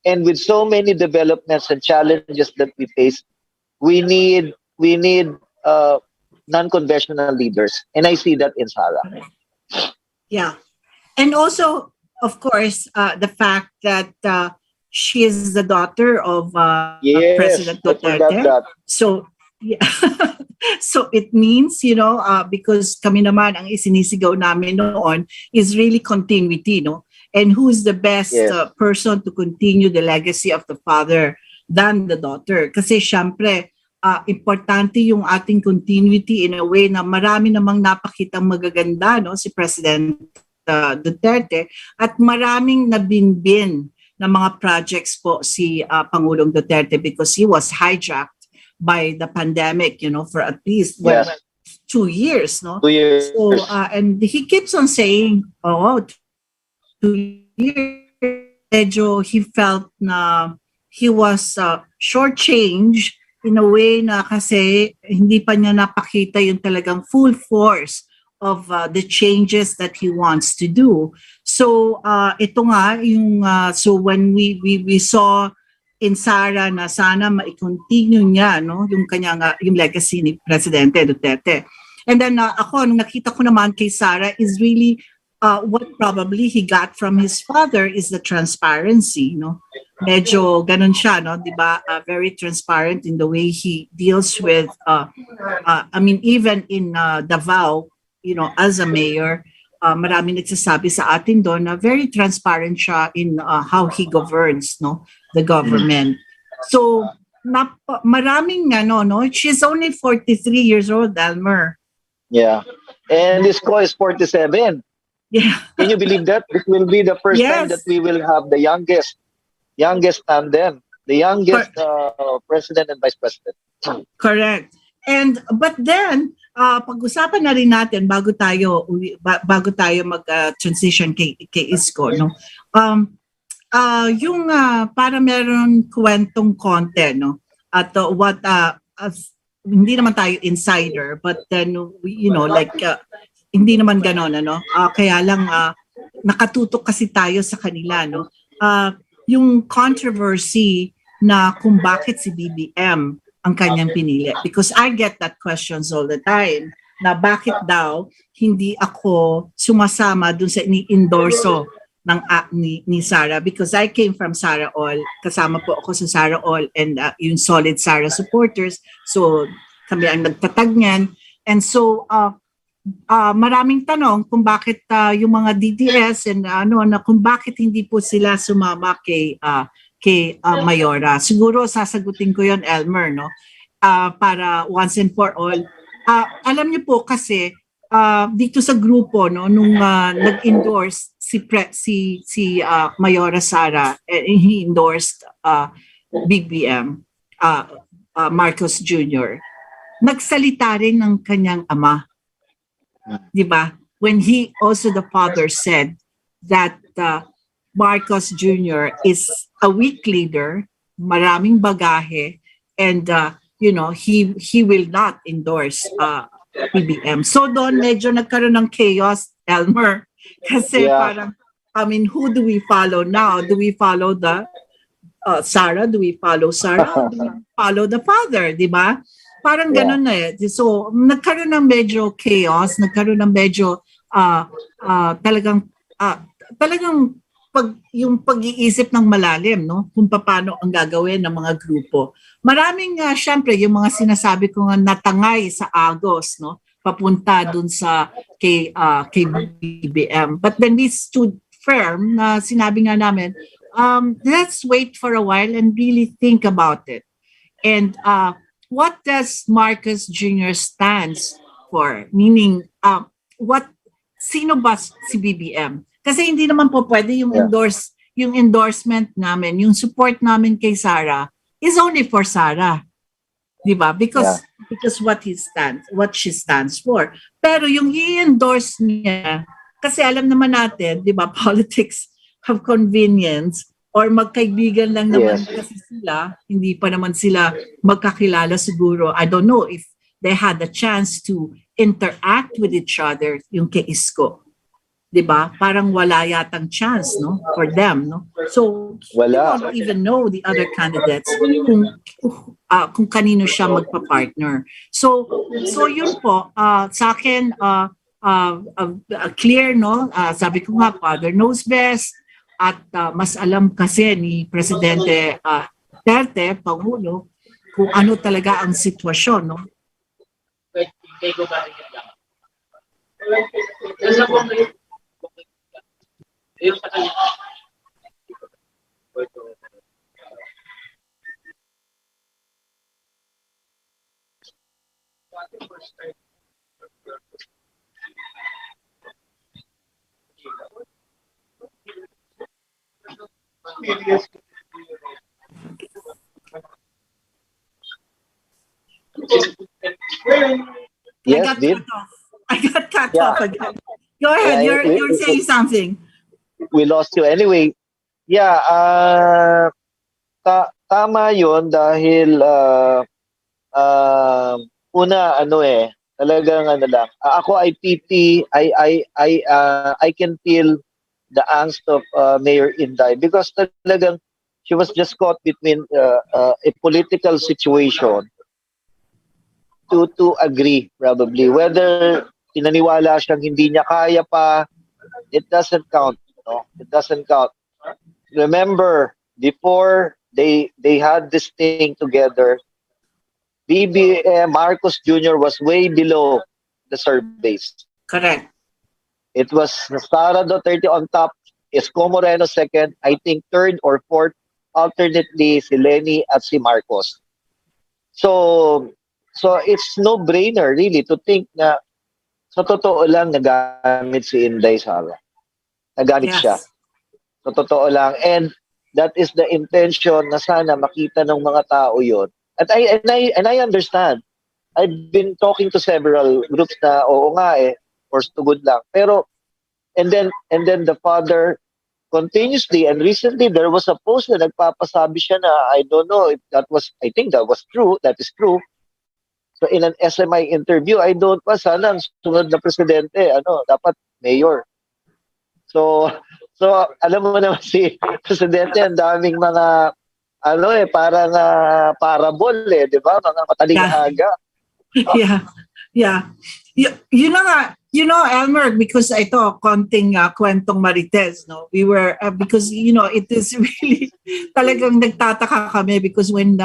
Speaker 8: and with so many developments and challenges that we face, we need non-conventional leaders, and I see that in Sarah.
Speaker 4: Yeah, and also, of course, the fact that she is the daughter of
Speaker 8: Yes,
Speaker 4: President
Speaker 8: I forgot
Speaker 4: Duterte.
Speaker 8: that.
Speaker 4: So, yeah. So it means, because kami naman ang isinisigaw namin noon is really continuity, no? And who's the best
Speaker 8: Yes.
Speaker 4: person to continue the legacy of the father than the daughter? Kasi syempre, importante yung ating continuity in a way na marami namang napakitang magaganda, no? Si President Duterte, at maraming nabinbin na mga projects po si Pangulong Duterte because he was hijacked by the pandemic, for at least
Speaker 8: Yes.
Speaker 4: 2 years, no?
Speaker 8: 2 years.
Speaker 4: So, and he keeps on saying, 2 years, medyo he felt na he was shortchanged in a way na kasi hindi pa niya napakita yung talagang full force of the changes that he wants to do. So, ito nga, so when we saw in Sara na sana ma-continue niya, no, yung legacy ni Presidente Duterte. And then ako, nung nakita ko naman kay Sara is really what probably he got from his father is the transparency, no? Medyo ganun siya, no? Diba? Very transparent in the way he deals with, even in Davao, as a mayor, marami nagsasabi sa atin doon na very transparent siya in how he governs, no? The government. So, maraming no? She's only 43 years old, Elmer.
Speaker 8: Yeah. And this ko is 47.
Speaker 4: Yeah.
Speaker 8: Can you believe that? This will be the first time that we will have the youngest tandem, the youngest president and vice president.
Speaker 4: Correct. But then pag-usapan na rin natin bago tayo mag-transition kay Isko, no. Yung para meron kwentong konti, no. At hindi naman tayo insider, but then hindi naman ganon, kaya lang nakatutok kasi tayo sa kanila, no? Yung controversy na kung bakit si BBM ang kanyang pinili. Because I get that questions all the time, na bakit daw hindi ako sumasama dun sa ini-endorso ng ni Sara. Because I came from Sara All, kasama po ako sa Sara All and yung solid Sara supporters. So kami ang nagtatag niyan. And so, maraming tanong kung bakit yung mga DDS and na kung bakit hindi po sila sumama kay Mayora. Siguro sasagutin ko yon, Elmer, no? Para once and for all. Alam niyo po kasi dito sa grupo, no, nung nag-endorse si Mayora Sara, he endorsed BBM Marcos Jr. Nagsalita rin ng kanyang ama. Diba? When he, also the father, said that Marcos Jr. is a weak leader, maraming bagahe, and he will not endorse BBM. So doon medyo nagkaroon ng chaos, Elmer, kasi parang, who do we follow now? Do we follow the Sara? Do we follow Sara? Or do we follow the father? Diba? Parang ganun na eh. So, nagkaroon ng medyo chaos, nagkaroon ng medyo talagang yung pag-iisip ng malalim, no? Kung paano ang gagawin ng mga grupo. Maraming, syempre, yung mga sinasabi ko nga natangay sa Agos, no? Papunta dun sa kay BBM. But then we stood firm na sinabi nga namin, let's wait for a while and really think about it. And what does Marcos Jr. stands for? Meaning, what sino ba si BBM? Kasi hindi naman po pwede yung yung endorsement namin, yung support namin kay Sara is only for Sara. 'Di ba? Because what she stands for. Pero yung i-endorse niya, kasi alam naman natin, 'di ba, politics of convenience, or magkaibigan lang naman kasi sila, hindi pa naman sila magkakilala siguro. I don't know if they had the chance to interact with each other, yung kay Isko. 'Di ba? Parang wala yatang chance, no, for them, no. So we don't even know the other candidates kung kanino siya magpa-partner. So yun po, sa akin clear, no. Sabi ko nga, Father knows best, at mas alam kasi ni Presidente Duterte, Pangulo, kung ano talaga ang sitwasyon, no.
Speaker 8: Yes,
Speaker 4: I got cut off again. Go ahead, you're saying something.
Speaker 8: We lost you. Anyway, tama yun dahil una talagang lang. Ako I pity, I can feel the angst of Mayor Inday because talagang she was just caught between a political situation to agree probably whether pinaniwala siyang hindi niya kaya pa, it doesn't count. No, it doesn't count. Remember, before they had this thing together, BBM Marcos Jr. was way below the surveys.
Speaker 4: Correct.
Speaker 8: It was Sara Duterte on top, Isko Moreno second, I think third or fourth, alternately si Lenny at si Marcos. So it's no-brainer really to think na sa totoo lang nagamit si Inday Sara. Nagamit siya. Sa totoo lang. And that is the intention na sana makita ng mga tao yon. And I understand. I've been talking to several groups na oo nga forced to good lang. Pero and then the father continuously, and recently there was a post na nagpapasabi siya na I don't know if that was, I think that was true, that is true. So in an SMI interview, I don't pa sana ang sunod na presidente, dapat mayor. So alam mo naman si presidente, ang daming mga parang parable, 'di ba? Mga matalingaga. You know, Elmer, because ito konting kwentong Marites, no. We were because it is really talagang nagtataka kami because when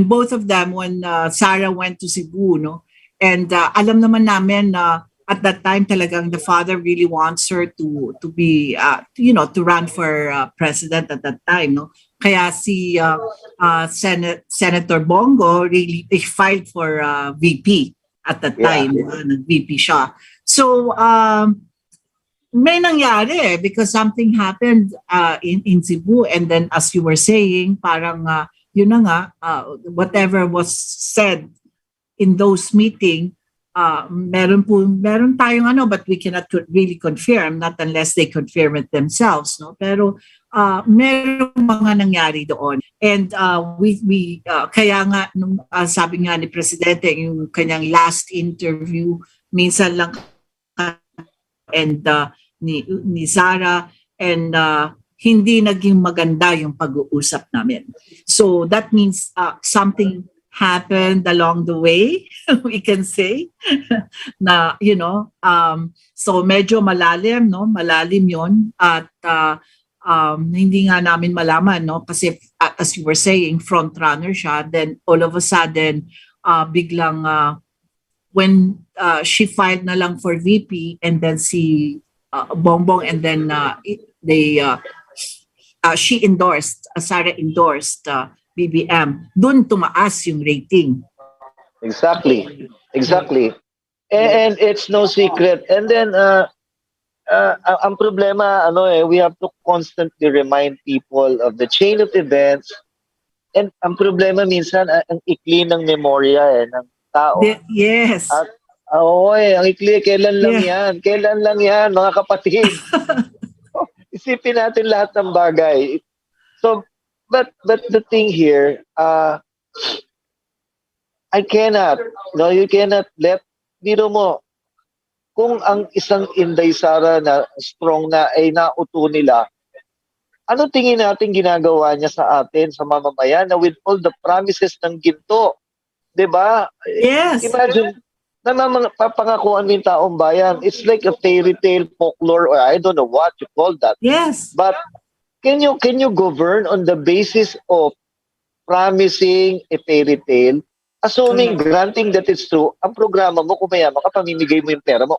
Speaker 8: both of them, when Sarah went to Cebu, no, and alam naman namin na at that time talagang the father really wants her to be to run for president at that time, no. Kaya si Senator Bongo really filed for VP at that time. Nag-VP siya. So may nangyari because something happened in Cebu, and then as you were saying, parang yun na nga, whatever was said in those meeting, meron tayong but we cannot really confirm, not unless they confirm it themselves, no. Pero meron mga nangyari doon, and we kaya nga nung sabi nga ni Presidente yung kanyang last interview, minsan lang and ni Sara, and hindi naging maganda yung pag-uusap namin. So that means something happened along the way, we can say, na, so medyo malalim, no? Malalim yon, at hindi nga namin malaman, no? Kasi as you were saying, front runner siya, then all of a sudden, biglang, when she filed na lang for VP, and then si Bongbong, and then Sarah endorsed BBM, dun tumaas yung rating Exactly. And it's no secret. And then ang problema we have to constantly remind people of the chain of events. And ang problema minsan ang ikli ng memorya ng tao.
Speaker 4: Yes.
Speaker 8: At ang ikli, kailan lang yan? Kailan lang yan, mga kapatid? Isipin natin lahat ng bagay. So, but the thing here, I cannot, you cannot let, biro mo, kung ang isang Inday Sara na strong na ay nauto nila, ano tingin natin ginagawa niya sa atin, sa mamamayan, na with all the promises ng ginto, 'di ba?
Speaker 4: Yes.
Speaker 8: Imagine, papangakuan ng taong bayan. It's like a fairy tale folklore, or I don't know what you call that.
Speaker 4: Yes.
Speaker 8: But can you govern on the basis of promising a fairy tale, assuming, granting that it's true, ang programa mo, kung mayaman ka, pamimigay mo yung pera mo.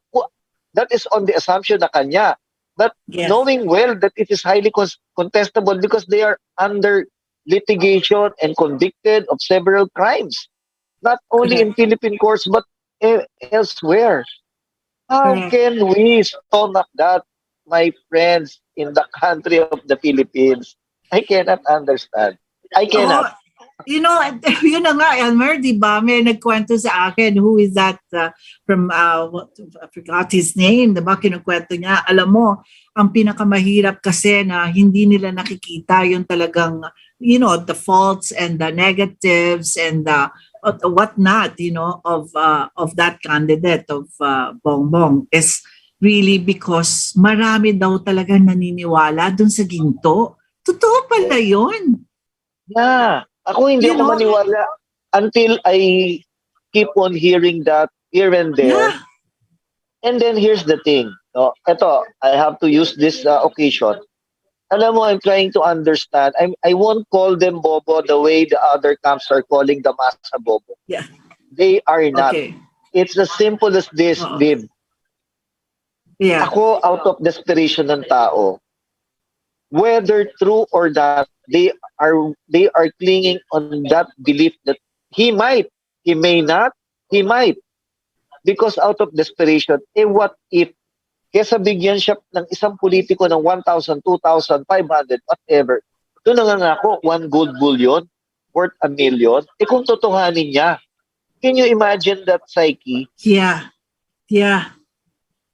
Speaker 8: That is on the assumption na kanya. But knowing well that it is highly contestable because they are under litigation and convicted of several crimes, not only in Philippine courts but elsewhere. How can we stomach that, my friends, in the country of the Philippines? I cannot understand. I cannot.
Speaker 4: Yun na nga, Elmer, di ba? May nagkwento sa akin, who is that from, I forgot his name, di ba? Kinukwento niya, alam mo, ang pinakamahirap kasi na hindi nila nakikita yung talagang, the faults and the negatives and what not, of that candidate, of Bongbong, is really because marami daw talaga naniniwala dun sa ginto. Totoo pala yun.
Speaker 8: Yeah. Ako hindi ako maniwala until I keep on hearing that here and there. Yeah. And then here's the thing. Ito, I have to use this occasion. Alam mo, I'm trying to understand. I won't call them bobo the way the other camps are calling the masa bobo.
Speaker 4: Yeah.
Speaker 8: They are not.
Speaker 4: Okay.
Speaker 8: It's as simple as this, Viv.
Speaker 4: Yeah.
Speaker 8: Ako, out of desperation ng tao, whether true or not, they are clinging on that belief that he might, he may not, he might. Because out of desperation, what if, kesa bigyan siya ng isang politiko ng 1,000, 2,000, 500, whatever, doon nangangako, 1 gold bullion, worth 1 million, kung totohanin niya, can you imagine that psyche?
Speaker 4: Yeah.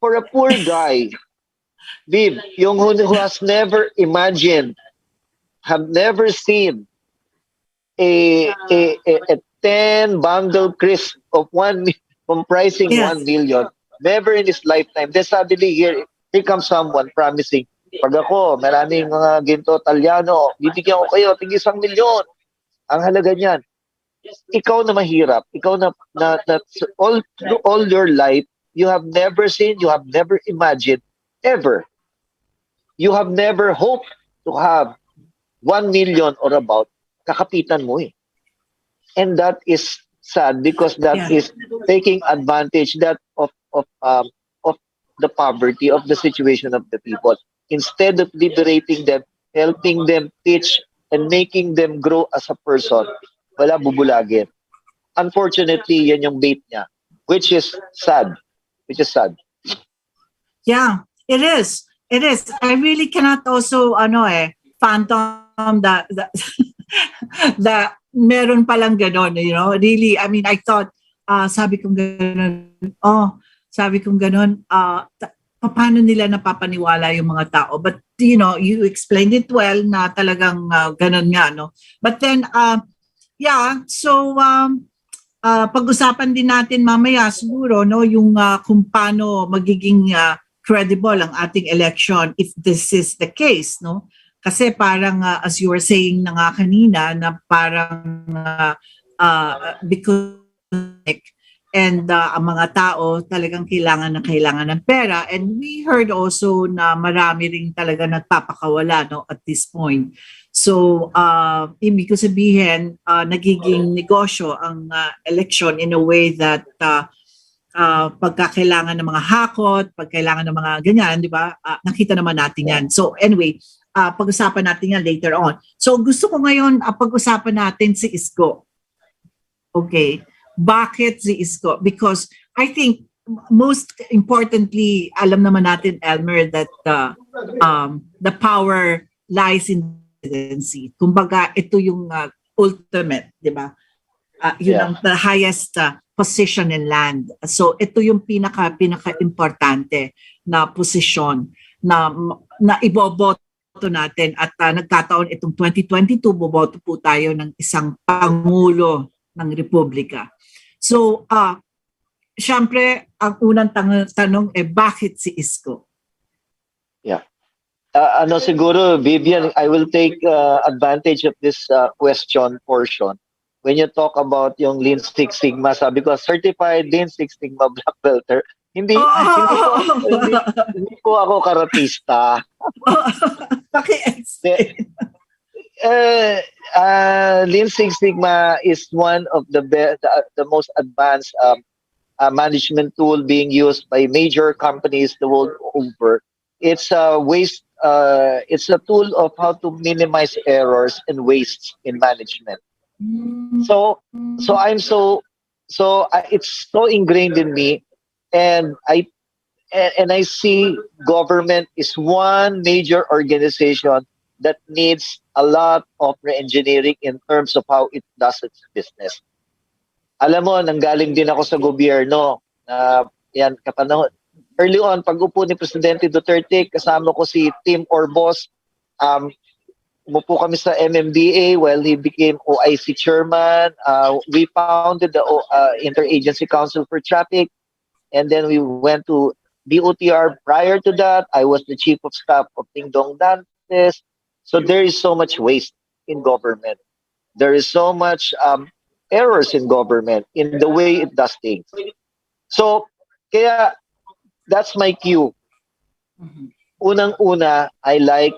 Speaker 8: For a poor guy, Viv, yung who has never imagined, have never seen a 10 bundle crisp of comprising 1 million, never in his lifetime. Then suddenly here comes someone promising, pag ako, maraming mga ginto Talyano, bibigyan ko kayo, tig 1 milyon. Ang halaga niyan. Ikaw na mahirap, ikaw na all your life, you have never seen, you have never imagined, ever. You have never hoped to have 1 million or about, kakapitan mo eh. And that is sad because that is taking advantage of the poverty, of the situation of the people. Instead of liberating them, helping them teach and making them grow as a person, wala, bubulagin. Unfortunately, yan yung bait niya, which is sad.
Speaker 4: Yeah, it is. I really cannot also phantom that meron palang ganon, really. I mean, I thought sabi kong ganon, paano nila napapaniwala yung mga tao, but you explained it well na talagang ganon nga, no? But then pag-usapan din natin mamaya siguro, no, yung kung paano magiging credible ang ating election if this is the case, no? Kasi parang as you were saying na nga kanina, na parang because and ang mga tao talagang kailangan ng pera, and we heard also na marami ring talaga nagpapakawala, no, at this point. So ibig ko sabihin nagiging negosyo ang election in a way that pagkakailangan ng mga hakot, pagkailangan ng mga ganyan, di ba? Nakita naman natin yan. So anyway, pag-usapan natin yan later on. So gusto ko ngayon pag-usapan natin si Isko. Okay. Bakit si Isko? Because I think most importantly, alam naman natin, Elmer, that the power lies in the presidency. Kumbaga, ito yung ultimate, di ba? Yun ang the highest position in land. So ito yung pinaka-importante na posisyon na iboboto natin at nagkataon itong 2022 boboto po tayo ng isang pangulo ng Republika. So syempre ang unang tanong bakit si Isko?
Speaker 8: Yeah. Siguro, Vivian, I will take advantage of this question portion. When you talk about yung Lean Six Sigma, sabi ko, certified Lean Six Sigma Black Belter, hindi ko ako karatista. Lean Six Sigma is one of the most advanced management tool being used by major companies the world over. It's a it's a tool of how to minimize errors and wastes in management. So it's so ingrained in me, and I see government is one major organization that needs a lot of re-engineering in terms of how it does its business. Alam mo, nanggaling din ako sa gobyerno. Yan, kapanahon. Early on, pag-upo ni Presidente Duterte, kasama ko si Tim Orbos. Umupo kami sa MMDA while he became OIC chairman. We founded the Interagency Council for Traffic. And then we went to DOTR. Prior to that, I was the chief of staff of Ding Dong Dantes. So there is so much waste in government. There is so much errors in government in the way it does things. So, kaya that's my cue. Unang-una, I like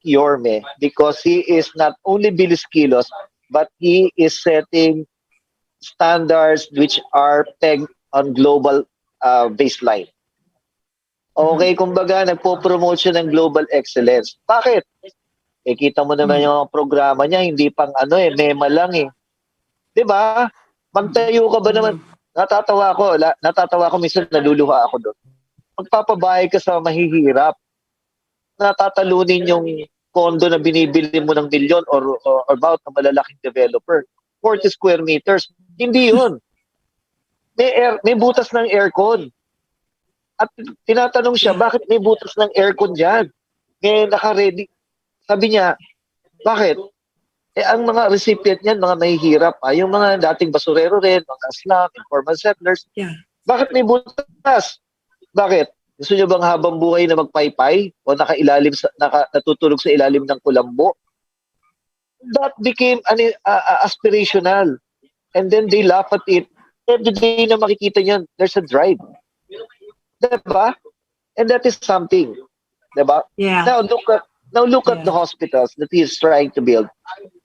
Speaker 8: Yorme because he is not only bilis kilos, but he is setting standards which are pegged on global baseline. Okay, kumbaga, nagpo-promote siya ng global excellence. Bakit? Kita mo naman yung programa niya, hindi pang mema lang eh. Diba? Magtayo ka ba naman? Natatawa ko, minsan naluluha ako doon. Magpapabahay ka sa mahihirap. Natatalunin yung kondo na binibili mo ng milyon or about na malalaking developer. 40 square meters. Hindi yun. May butas ng aircon. At tinatanong siya, bakit may butas ng aircon dyan? Ngayon naka-ready. Sabi niya, bakit? Ang mga recipient niyan, mga mahihirap. Yung mga dating basurero rin, mga slum, informal settlers.
Speaker 4: Yeah.
Speaker 8: Bakit may butas? Bakit? Gusto niyo bang habang buhay na magpaypay o natutulog sa ilalim ng kulambo? That became aspirational. And then they laugh at it. Every day na makikita niyan, there's a drive. Diba? And that is something. Diba?
Speaker 4: Yeah.
Speaker 8: Now look at the hospitals that he is trying to build.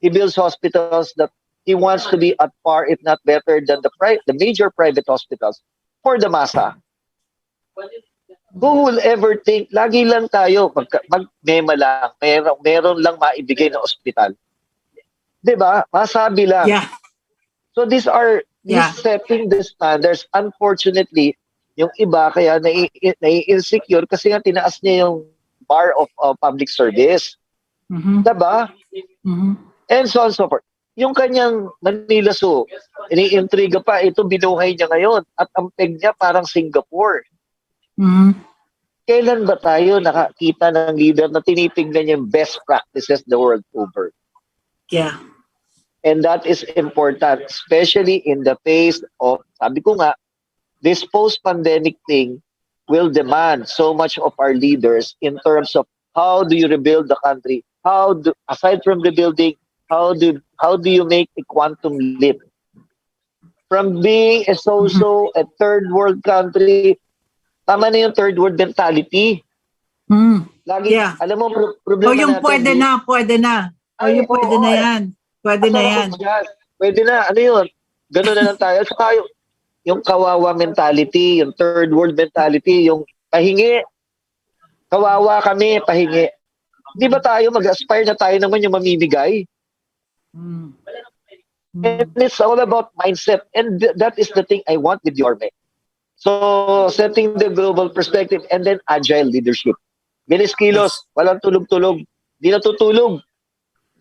Speaker 8: He builds hospitals that he wants to be at par, if not better, than the major private hospitals for the masa. Who will ever think, lagi lang tayo, mag-mema lang, meron lang maibigay na ospital. Diba? Masabi lang.
Speaker 4: Yeah.
Speaker 8: So these setting the standards. Unfortunately, yung iba kaya nai-insecure kasi nga tinaas niya yung bar of public service. Diba? And so on and so forth. Yung kanyang Manila Zoo, iniintriga pa, ito binuhay niya ngayon at ang peg niya parang Singapore. Kailan ba tayo nakakita ng leader na tinitingnan yung best practices the world over?
Speaker 4: Yeah.
Speaker 8: And that is important, especially in the face of, sabi ko nga, this post-pandemic thing will demand so much of our leaders in terms of how do you rebuild the country? Aside from rebuilding, how do you make a quantum leap? From being a a third world country, tama na yung third world mentality. Lagi, alam mo, problema
Speaker 4: yung
Speaker 8: natin.
Speaker 4: pwede na. Yung pwede na yan. Pwede na yan.
Speaker 8: Pwede na. Ano yun? Ganun na lang tayo. Saka yung kawawa mentality, yung third world mentality, yung pahingi. Kawawa kami, pahingi. Di ba tayo mag-aspire na tayo naman yung mamimigay? And it's all about mindset. And that is the thing I want with Yorme. So, setting the global perspective and then agile leadership. Bilis kilos, walang tulog-tulog, di natutulog.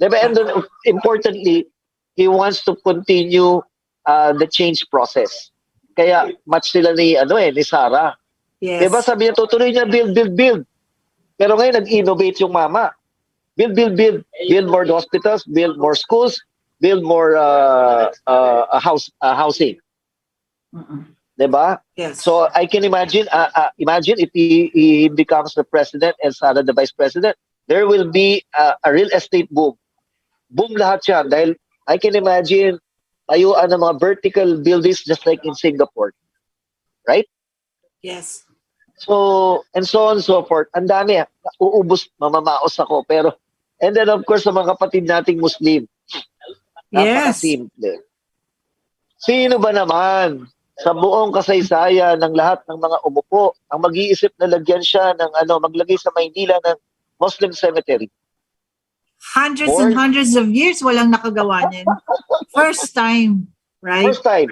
Speaker 8: Diba? And then, importantly, he wants to continue the change process. Kaya, match sila ni Sarah.
Speaker 4: Yes.
Speaker 8: Diba? Sabi niya, tutuloy niya, build, build, build. Pero ngayon, nag-innovate yung mama. Build, build, build. Build more hospitals, build more schools, build more housing. Diba?
Speaker 4: Yes.
Speaker 8: So I can imagine if he becomes the president and Sara the vice president, there will be a real estate boom. Boom lahat yan. Dahil I can imagine tayuan ng mga vertical buildings just like in Singapore. Right?
Speaker 4: Yes.
Speaker 8: So, and so on and so forth. Ang dami. Uubos, mamamaos ako. Pero, and then of course, sa mga kapatid nating Muslim.
Speaker 4: Yes.
Speaker 8: Napakasimple. Sino ba naman sa buong kasaysayan ng lahat ng mga umupo ang mag-iisip na lagyan siya ng maglagay sa Maynila ng Muslim cemetery?
Speaker 4: Hundreds and hundreds of years walang nakagawa niyan. First time, right?
Speaker 8: First time.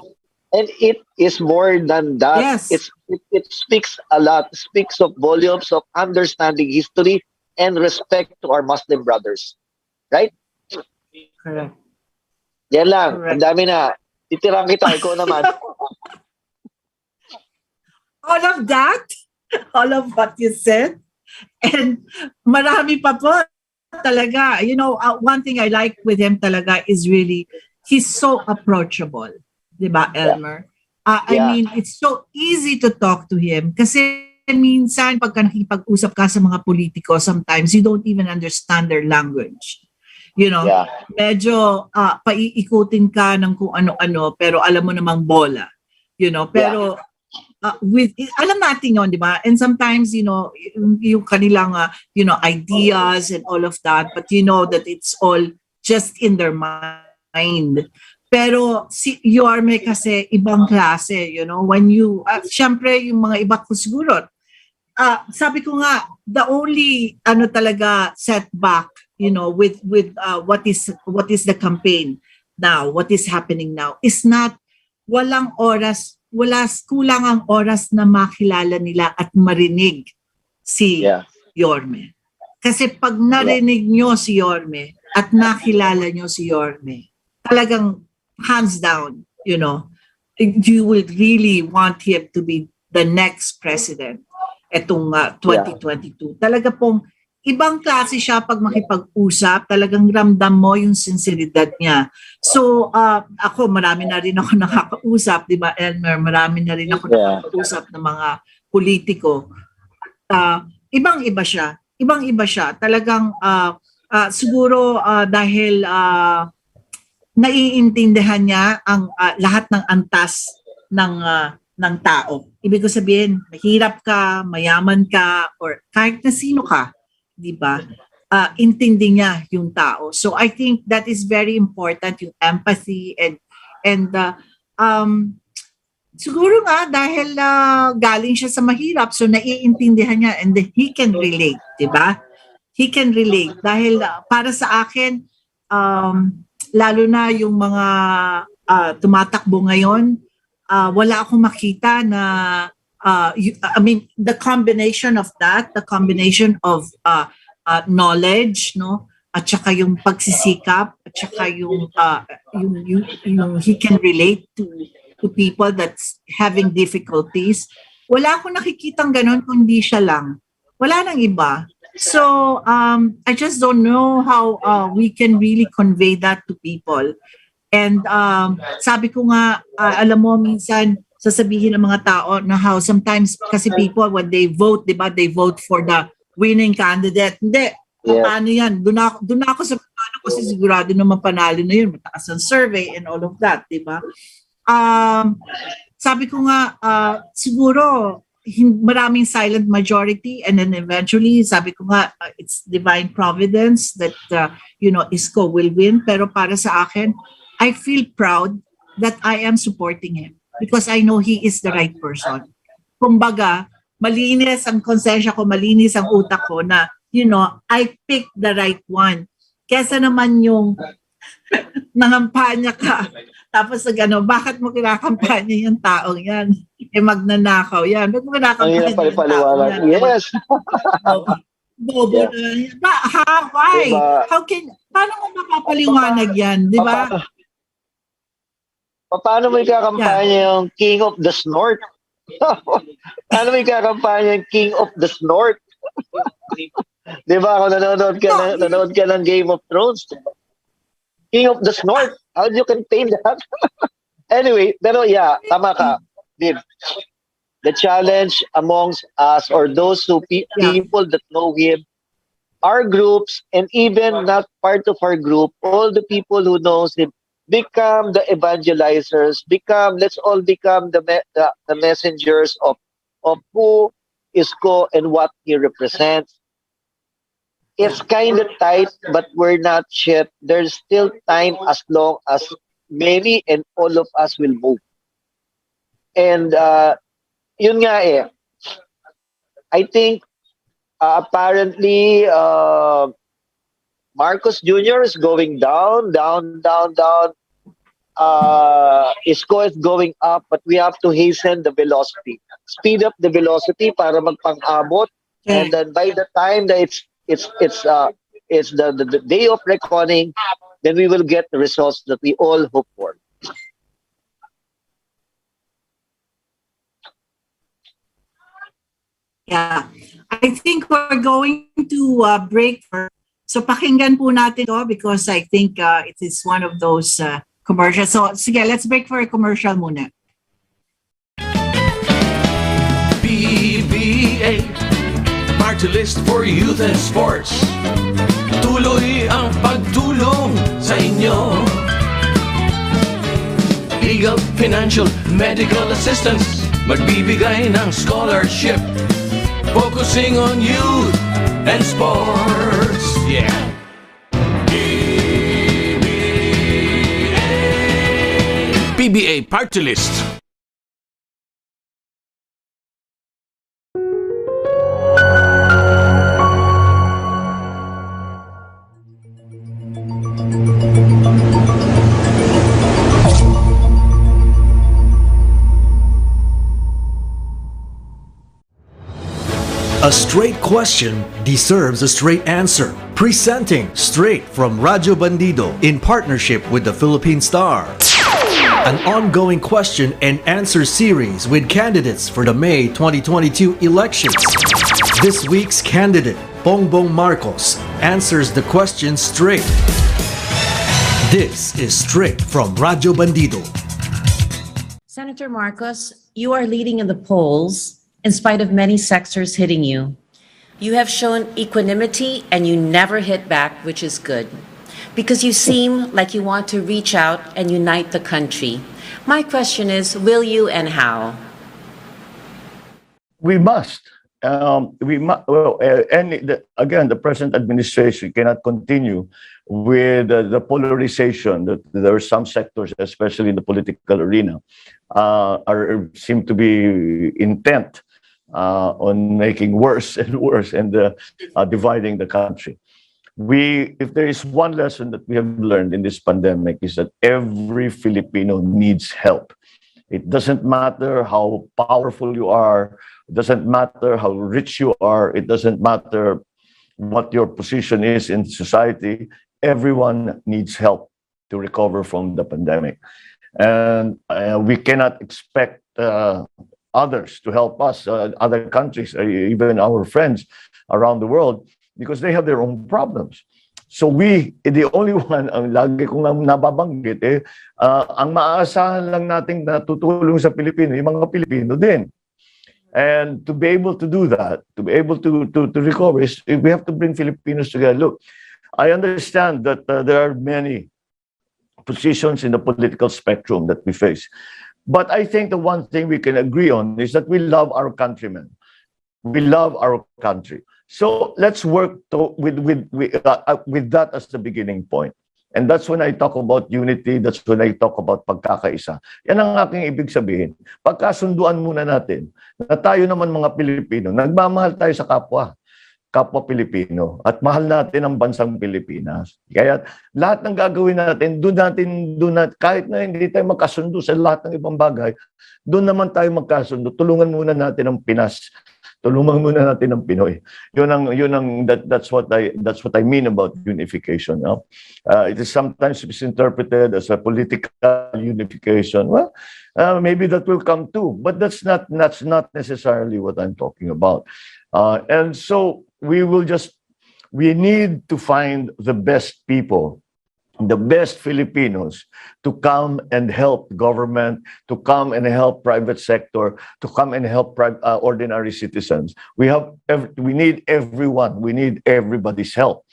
Speaker 8: And it is more than that.
Speaker 4: Yes.
Speaker 8: It speaks a lot. It speaks of volumes of understanding history and respect to our Muslim brothers. Right?
Speaker 4: Correct.
Speaker 8: Yan lang.
Speaker 4: Correct.
Speaker 8: Ang dami na. Titirang kita. Ikaw naman.
Speaker 4: All of that, all of what you said, and marami pa po talaga. You know, one thing I like with him talaga is really, he's so approachable. Diba, Elmer? I mean, it's so easy to talk to him kasi minsan pagka nakipag-usap ka sa mga politiko, sometimes you don't even understand their language. You know, medyo paiikutin ka ng kung ano-ano pero alam mo namang bola. You know, pero alam natin yun, di ba? And sometimes, you know, yung kanilang, ideas and all of that, but you know that it's all just in their mind. Pero si Yorme kasi ibang klase, you know, when you, syempre yung mga iba ko siguro, sabi ko nga, the only, talaga setback, you know, with what is the campaign now, what is happening now, is not, kulang ang oras na makilala nila at marinig si Yorme. Kasi pag narinig nyo si Yorme at nakilala nyo si Yorme, talagang hands down, you know, you would really want him to be the next president etong 2022. Talaga pong ibang klase siya pag makipag-usap, talagang ramdam mo yung sinseridad niya. So, ako, marami na rin ako nakakausap, di ba, Elmer? Marami na rin ako nakakausap ng mga politiko. Ibang-iba siya. Ibang-iba siya. Talagang, siguro dahil naiintindihan niya ang lahat ng antas ng tao. Ibig ko sabihin, mahirap ka, mayaman ka, or kahit na sino ka, di ba? Intindi niya yung tao. So I think that is very important, yung empathy and siguro nga dahil galing siya sa mahirap, so naiintindihan niya and then he can relate, di ba? He can relate dahil para sa akin lalo na yung mga tumatakbo ngayon, wala akong makita na I mean, the combination of knowledge, no, at saka yung pagsisikap, at saka yung he can relate to people that's having difficulties. Wala akong nakikitang ganun kundi siya lang. Wala nang iba. So I just don't know how we can really convey that to people. And sabi ko nga, alam mo, minsan sasabihin ng mga tao na how sometimes kasi people when they vote, di ba, they vote for the winning candidate. Hindi, paano yan? Doon ako sa paano kasi sigurado naman panalo na yun. Mataas ang survey and all of that, di ba? Sabi ko nga, siguro maraming silent majority and then eventually, sabi ko nga, it's divine providence that, Isko will win. Pero para sa akin, I feel proud that I am supporting him. Because I know he is the right person. Kumbaga, malinis ang konsensya ko, malinis ang utak ko na, I picked the right one. Kesa naman yung nangampanya ka. Tapos bakit mo kinakampanya yung taong yan? Magnanakaw yan. Ba't mo
Speaker 8: Ang
Speaker 4: kinakampanya
Speaker 8: hirap
Speaker 4: yung taong yan?
Speaker 8: paliwanag. Yes.
Speaker 4: Bobo
Speaker 8: Yeah.
Speaker 4: na yan. Why?
Speaker 8: Diba?
Speaker 4: Paano mo mapapaliwanag yan? Di ba?
Speaker 8: Paano mo ikakampanya yung King of the Snort? Paano mo ikakampanya yung King of the Snort? Di ba? Kung nanonood ka ng Game of Thrones, King of the Snort. How do you contain that? Anyway, pero yeah, tama ka. Viv. The challenge amongst us or those people that know him, our groups, and even not part of our group, all the people who knows him, become the evangelizers, let's all become the messengers of who Isko and what he represents. It's kind of tight, but we're not shit. There's still time as long as many and all of us will move. And yun nga eh. I think apparently Marcos Jr. is going down. Isko is going up, but we have to hasten the velocity. Speed up the velocity para magpang-abot. And then by the time that it's the day of reckoning, then we will get the results that we all hope for.
Speaker 4: Yeah. I think we're going to break so pakinggan po natin to because I think it is one of those commercials. So sige, let's break for a commercial muna.
Speaker 5: PBA Party List for Youth and Sports. Tuloy ang pagtulong sa inyo. Legal, financial, medical assistance. Magbibigay ng scholarship. Focusing on youth and sports. Yeah. PBA Party List.
Speaker 2: A straight question deserves a straight answer. Presenting straight from Radyo Bandido in partnership with the Philippine Star. An ongoing question and answer series with candidates for the May 2022 elections. This week's candidate, Bongbong Marcos, answers the question straight. This is straight from Radyo Bandido.
Speaker 3: Senator Marcos, you are leading in the polls in spite of many sectors hitting you. You have shown equanimity and you never hit back, which is good, because you seem like you want to reach out and unite the country. My question is, will you and how?
Speaker 7: We must. Again, the present administration cannot continue with the polarization that there are some sectors, especially in the political arena, seem to be intent on making worse and worse and dividing the country. If there is one lesson that we have learned in this pandemic is that every Filipino needs help. It doesn't matter how powerful you are. It doesn't matter how rich you are. It doesn't matter what your position is in society. Everyone needs help to recover from the pandemic. And we cannot expect others to help us, other countries, even our friends around the world, because they have their own problems. So the only one, ang lagi kong nababanggit, ang maaasahan lang nating natutulong sa Pilipino, yung mga Pilipino din. And to be able to do that, to be able to recover, we have to bring Filipinos together. Look, I understand that there are many positions in the political spectrum that we face. But I think the one thing we can agree on is that we love our countrymen. We love our country. So let's work with that as the beginning point. And that's when I talk about unity, that's when I talk about pagkakaisa. Yan ang aking ibig sabihin. Pagkasunduan muna natin na tayo naman mga Pilipino, nagmamahal tayo sa kapwa. kapwa Pilipino at mahal natin ang bansang Pilipinas. Kaya lahat ng gagawin natin, kahit na hindi tayo magkasundo sa lahat ng ibang bagay, doon naman tayo magkasundo. Tulungan muna natin ang Pinas. Tulungan muna natin ang Pinoy. That's what I mean about unification. No? It is sometimes misinterpreted as a political unification. Well, maybe that will come too, but that's not necessarily what I'm talking about. And so we need to find the best people, the best Filipinos to come and help government, to come and help private sector, to come and help ordinary citizens. We need everyone. We need everybody's help.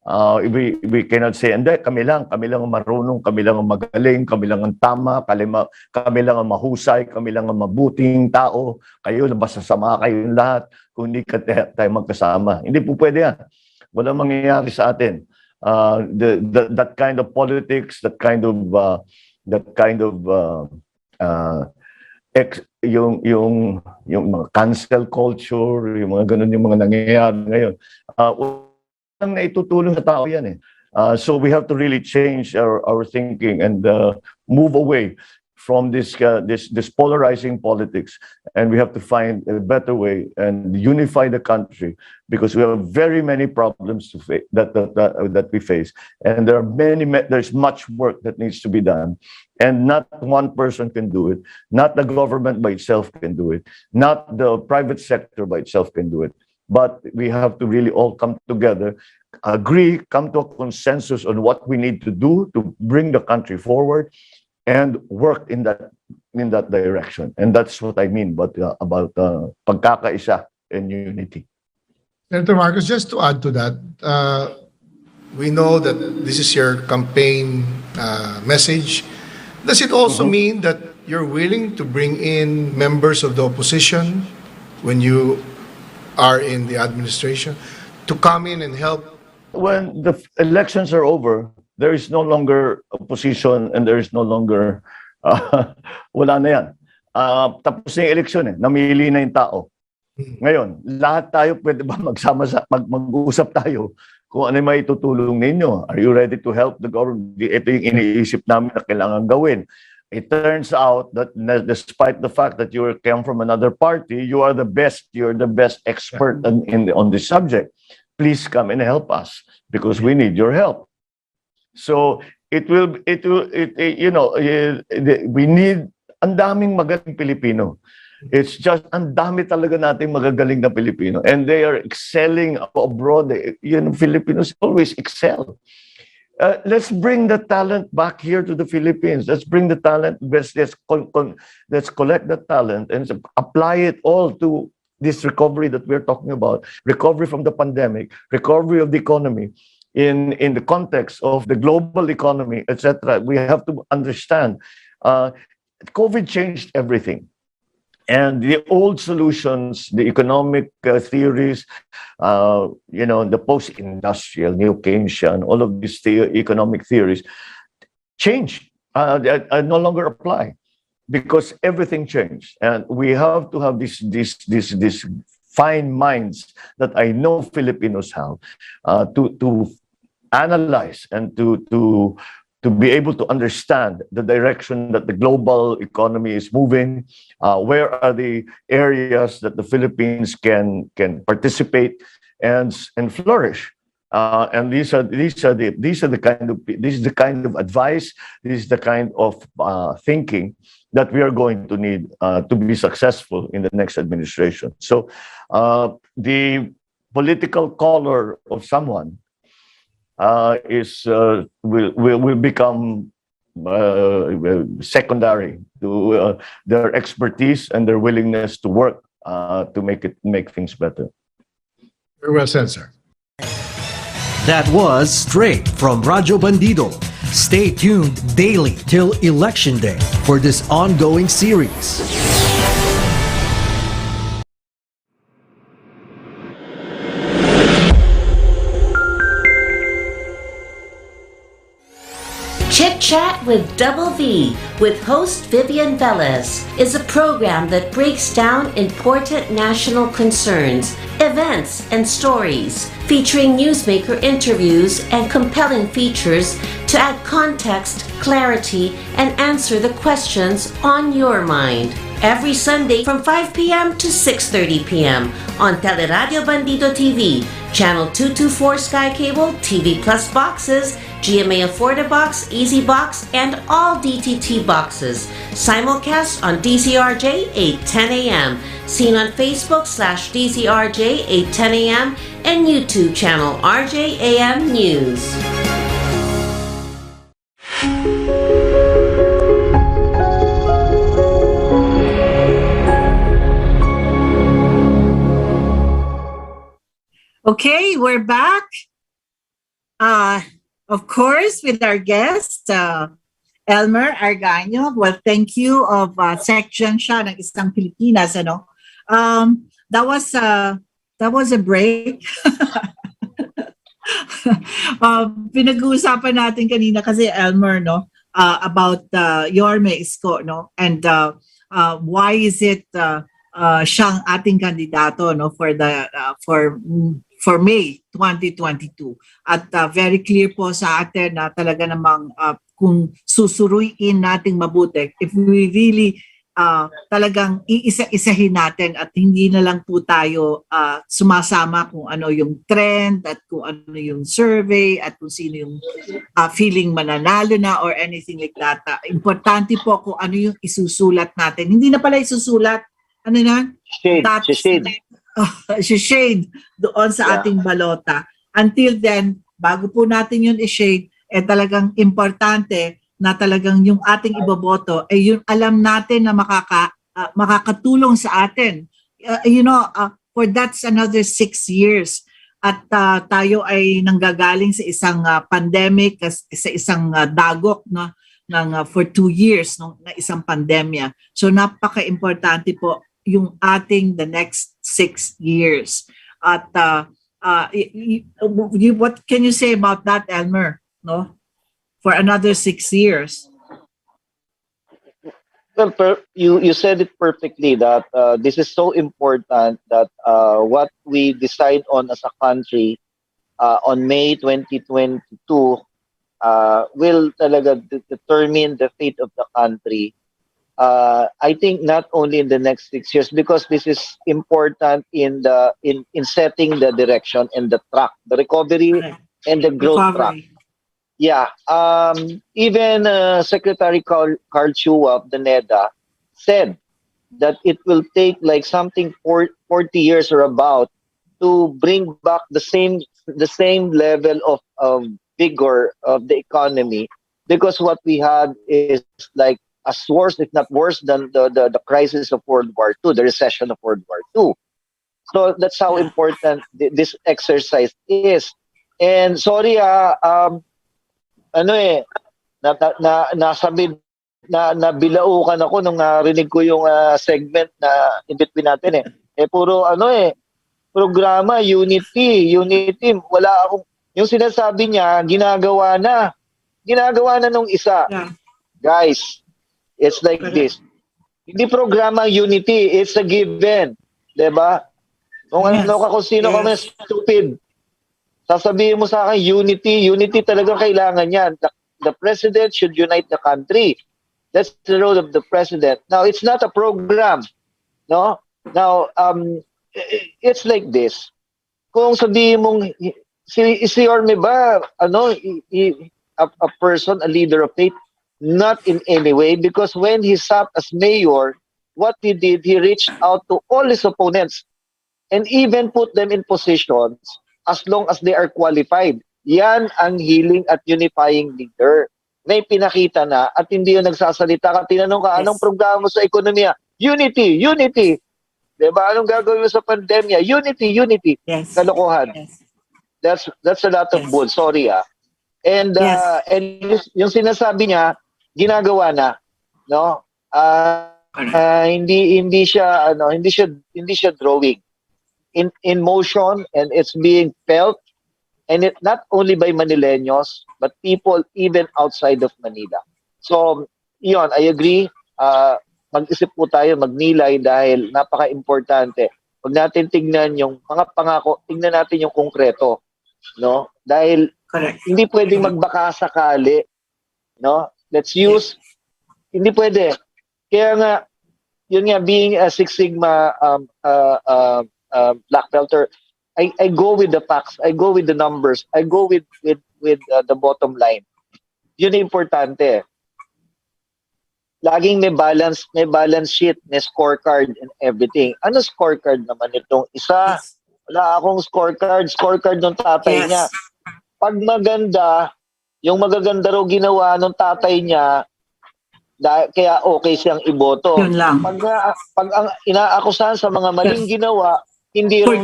Speaker 7: We cannot say, hindi, kami lang ang marunong, kami lang ang magaling, kami lang ang tama, kami lang ang mahusay, kami lang ang mabuting tao, kayo, basta sama kayong lahat, kung hindi tayo magkasama. Hindi po pwede yan. Walang mangyayari sa atin. That kind of politics, yung mga cancel culture, yung mga ganun yung mga nangyayari ngayon. Ang naitutulong sa tao yan eh. So we have to really change our thinking and move away from this polarizing politics, and we have to find a better way and unify the country, because we have very many problems that we face, and there's much work that needs to be done, and not one person can do it, not the government by itself can do it, not the private sector by itself can do it, but we have to really all come together, agree, come to a consensus on what we need to do to bring the country forward, and work in that direction. And that's what I mean about pagkakaisa and unity.
Speaker 6: Senator Marcos, just to add to that, we know that this is your campaign message. Does it also mean that you're willing to bring in members of the opposition when you are in the administration to come in and help? When the elections are over, there is no longer opposition and there is no longer, wala na yan. Tapos na yung eleksyon namili na yung tao. Ngayon, lahat tayo pwede ba mag-uusap tayo kung ano yung maitutulong ninyo? Are you ready to help the government? Ito yung iniisip namin na kailangan gawin. It turns out that despite the fact that you came from another party, you're the best expert on this subject. Please come and help us because we need your help. So we need ang daming magaling Pilipino. It's just ang dami talaga nating magagaling na Pilipino, and they are excelling abroad. Filipinos always excel. Let's bring the talent back here to the Philippines. Let's bring the talent. Let's collect the talent and apply it all to this recovery that we're talking about. Recovery from the pandemic, recovery of the economy. In the context of the global economy, etc., we have to understand COVID changed everything. And the old solutions, the economic theories, the post-industrial, neo-Keynesian, all of these economic theories changed, no longer apply because everything changed. And we have to have these fine minds that I know Filipinos have to analyze and to be able to understand the direction that the global economy is moving. Where are the areas that the Philippines can participate and flourish? And this is the kind of advice. This is the kind of thinking that we are going to need to be successful in the next administration. So the political color of someone will become secondary to their expertise and their willingness to work to make things better. Very well said, sir.
Speaker 2: That was straight from Radyo Bandido. Stay tuned daily till Election Day for this ongoing series.
Speaker 3: Chat with Double V with host Vivian Velez is a program that breaks down important national concerns, events, and stories, featuring newsmaker interviews and compelling features to add context, clarity, and answer the questions on your mind. Every Sunday from 5 p.m. to 6:30 p.m. on Teleradio Bandido TV, Channel 224 Sky Cable, TV Plus boxes, GMA Affordabox, Easy Box, and all DTT boxes. Simulcast on DZRJ 8:10 a.m. Seen on Facebook /DZRJ 8:10 a.m. and YouTube channel RJAM News.
Speaker 4: Okay, we're back. Of course, with our guest, Elmer Argaño. Well, thank you of section siya ng Isang Pilipinas. Ano? That was a break. Pinag-uusapan natin kanina kasi Elmer, no, about Yorme Isko, no, and why is it siyang ating kandidato, no, for May 2022. At very clear po sa atin na talaga namang kung susuruin nating mabuti, if we really talagang iisa-isahin natin at hindi na lang po tayo sumasama kung ano yung trend at kung ano yung survey at kung sino yung feeling mananalo na or anything like that. Importante po kung ano yung isusulat natin. Hindi na pala isusulat, ano na? Shade doon sa ating balota. Until then, bago po natin yun i-shade, talagang importante na talagang yung ating iboboto yung alam natin na makakatulong sa atin. For that's another 6 years. At tayo ay nanggagaling sa isang pandemic, sa isang dagok for 2 years na isang pandemya. So napaka-importante po yung ating the next 6 years. At what can you say about that, Elmer? No, for another 6 years.
Speaker 8: Well, you said it perfectly that this is so important that what we decide on as a country on May 2022 will talaga determine the fate of the country. I think not only in the next 6 years, because this is important in setting the direction and the track, the recovery and the growth track. Yeah. Even Secretary Carl Chua of the NEDA said that it will take like something 40 years or about to bring back the same level of vigor of the economy, because what we had is like as worse, if not worse, than the crisis of World War II, the recession of World War II. So that's how important this exercise is. And sorry, nabilaukan ako nung narinig ko yung segment na in between natin puro programa, unity, wala akong, yung sinasabi niya, ginagawa na nung isa. Yeah. Guys, it's like this. Hindi programa unity, it's a given. Diba? Kung kung sino kami stupid, sasabihin mo sa akin, unity talaga kailangan yan. The president should unite the country. That's the role of the president. Now, it's not a program. No? Now, it's like this. Kung sabihin mong, si Orme ba, a person, a leader of faith? Not in any way, because when he sat as mayor, what he did, he reached out to all his opponents and even put them in positions as long as they are qualified. Yan ang healing at unifying leader. May pinakita na at hindi yung nagsasalita ka. Tinanong ka, anong programa mo sa ekonomiya? Unity. Diba? Anong gagawin mo sa pandemya? Unity. Yes. Kalokohan. Yes. That's a lot of bull. Sorry And yung sinasabi niya, ginagawa na, no? Hindi siya drawing. In motion, and it's being felt and it not only by Manileños, but people even outside of Manila. So, yun, I agree. Mag-isip po tayo, magnilay dahil napaka-importante. Huwag natin tignan yung mga pangako, tignan natin yung konkreto. No? Dahil hindi pwedeng magbaka sakali. No? Let's use, hindi pwede. Kaya nga, yun nga, being a Six Sigma black belter, I go with the facts, I go with the numbers, I go with the bottom line. Yun ang importante. Laging may balance sheet, may scorecard and everything. Ano scorecard naman itong isa? Wala akong scorecard ng tatay niya. Pag maganda, yung magaganda raw ginawa ng tatay niya, kaya okay siyang iboto.
Speaker 4: Yun lang.
Speaker 8: Pag ang inaakusahan sa mga maling ginawa, hindi raw,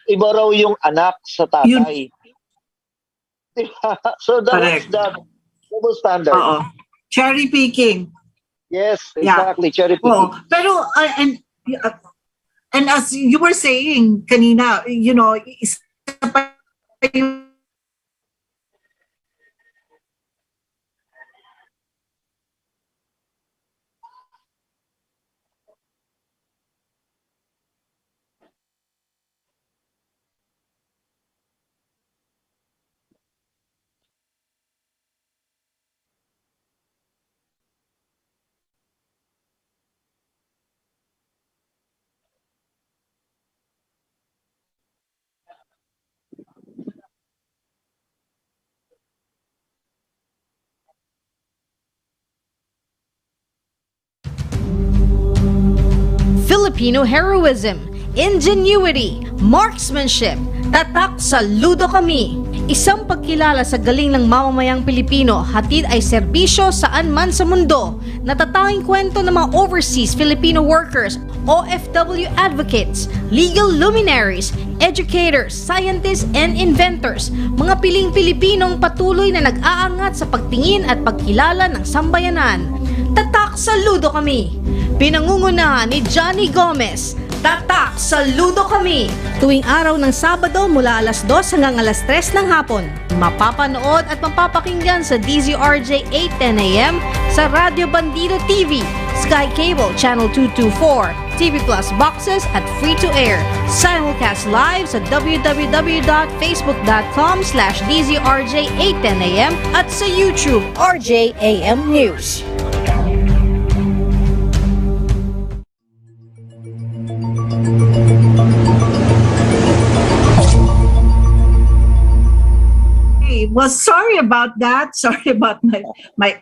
Speaker 8: iba raw yung anak sa tatay. So that's the double standard.
Speaker 4: Cherry picking.
Speaker 8: Yes, exactly. Cherry picking.
Speaker 4: Pero, and as you were saying kanina, you know, isa pa yung
Speaker 12: Filipino heroism, ingenuity, marksmanship, tatak sa ludo kami. Isang pagkilala sa galing ng mamamayang Pilipino, hatid ay serbisyo saan man sa mundo. Natatanging kwento ng mga overseas Filipino workers, OFW advocates, legal luminaries, educators, scientists, and inventors. Mga piling Pilipinong patuloy na nag-aangat sa pagtingin at pagkilala ng sambayanan. Tatak sa ludo kami. Pinangungunahan ni Johnny Gomez. Tatak sa ludo kami. Tuwing araw ng Sabado mula alas 2 hanggang alas 3 ng hapon. Mapapanood at mapapakinggan sa DZRJ 8:10 AM sa Radio Bandido TV, Sky Cable Channel 224, TV Plus boxes at free to air. Simulcast live sa www.facebook.com/DZRJ 8:10 AM at sa YouTube RJ AM News.
Speaker 4: Well, sorry about that. Sorry about my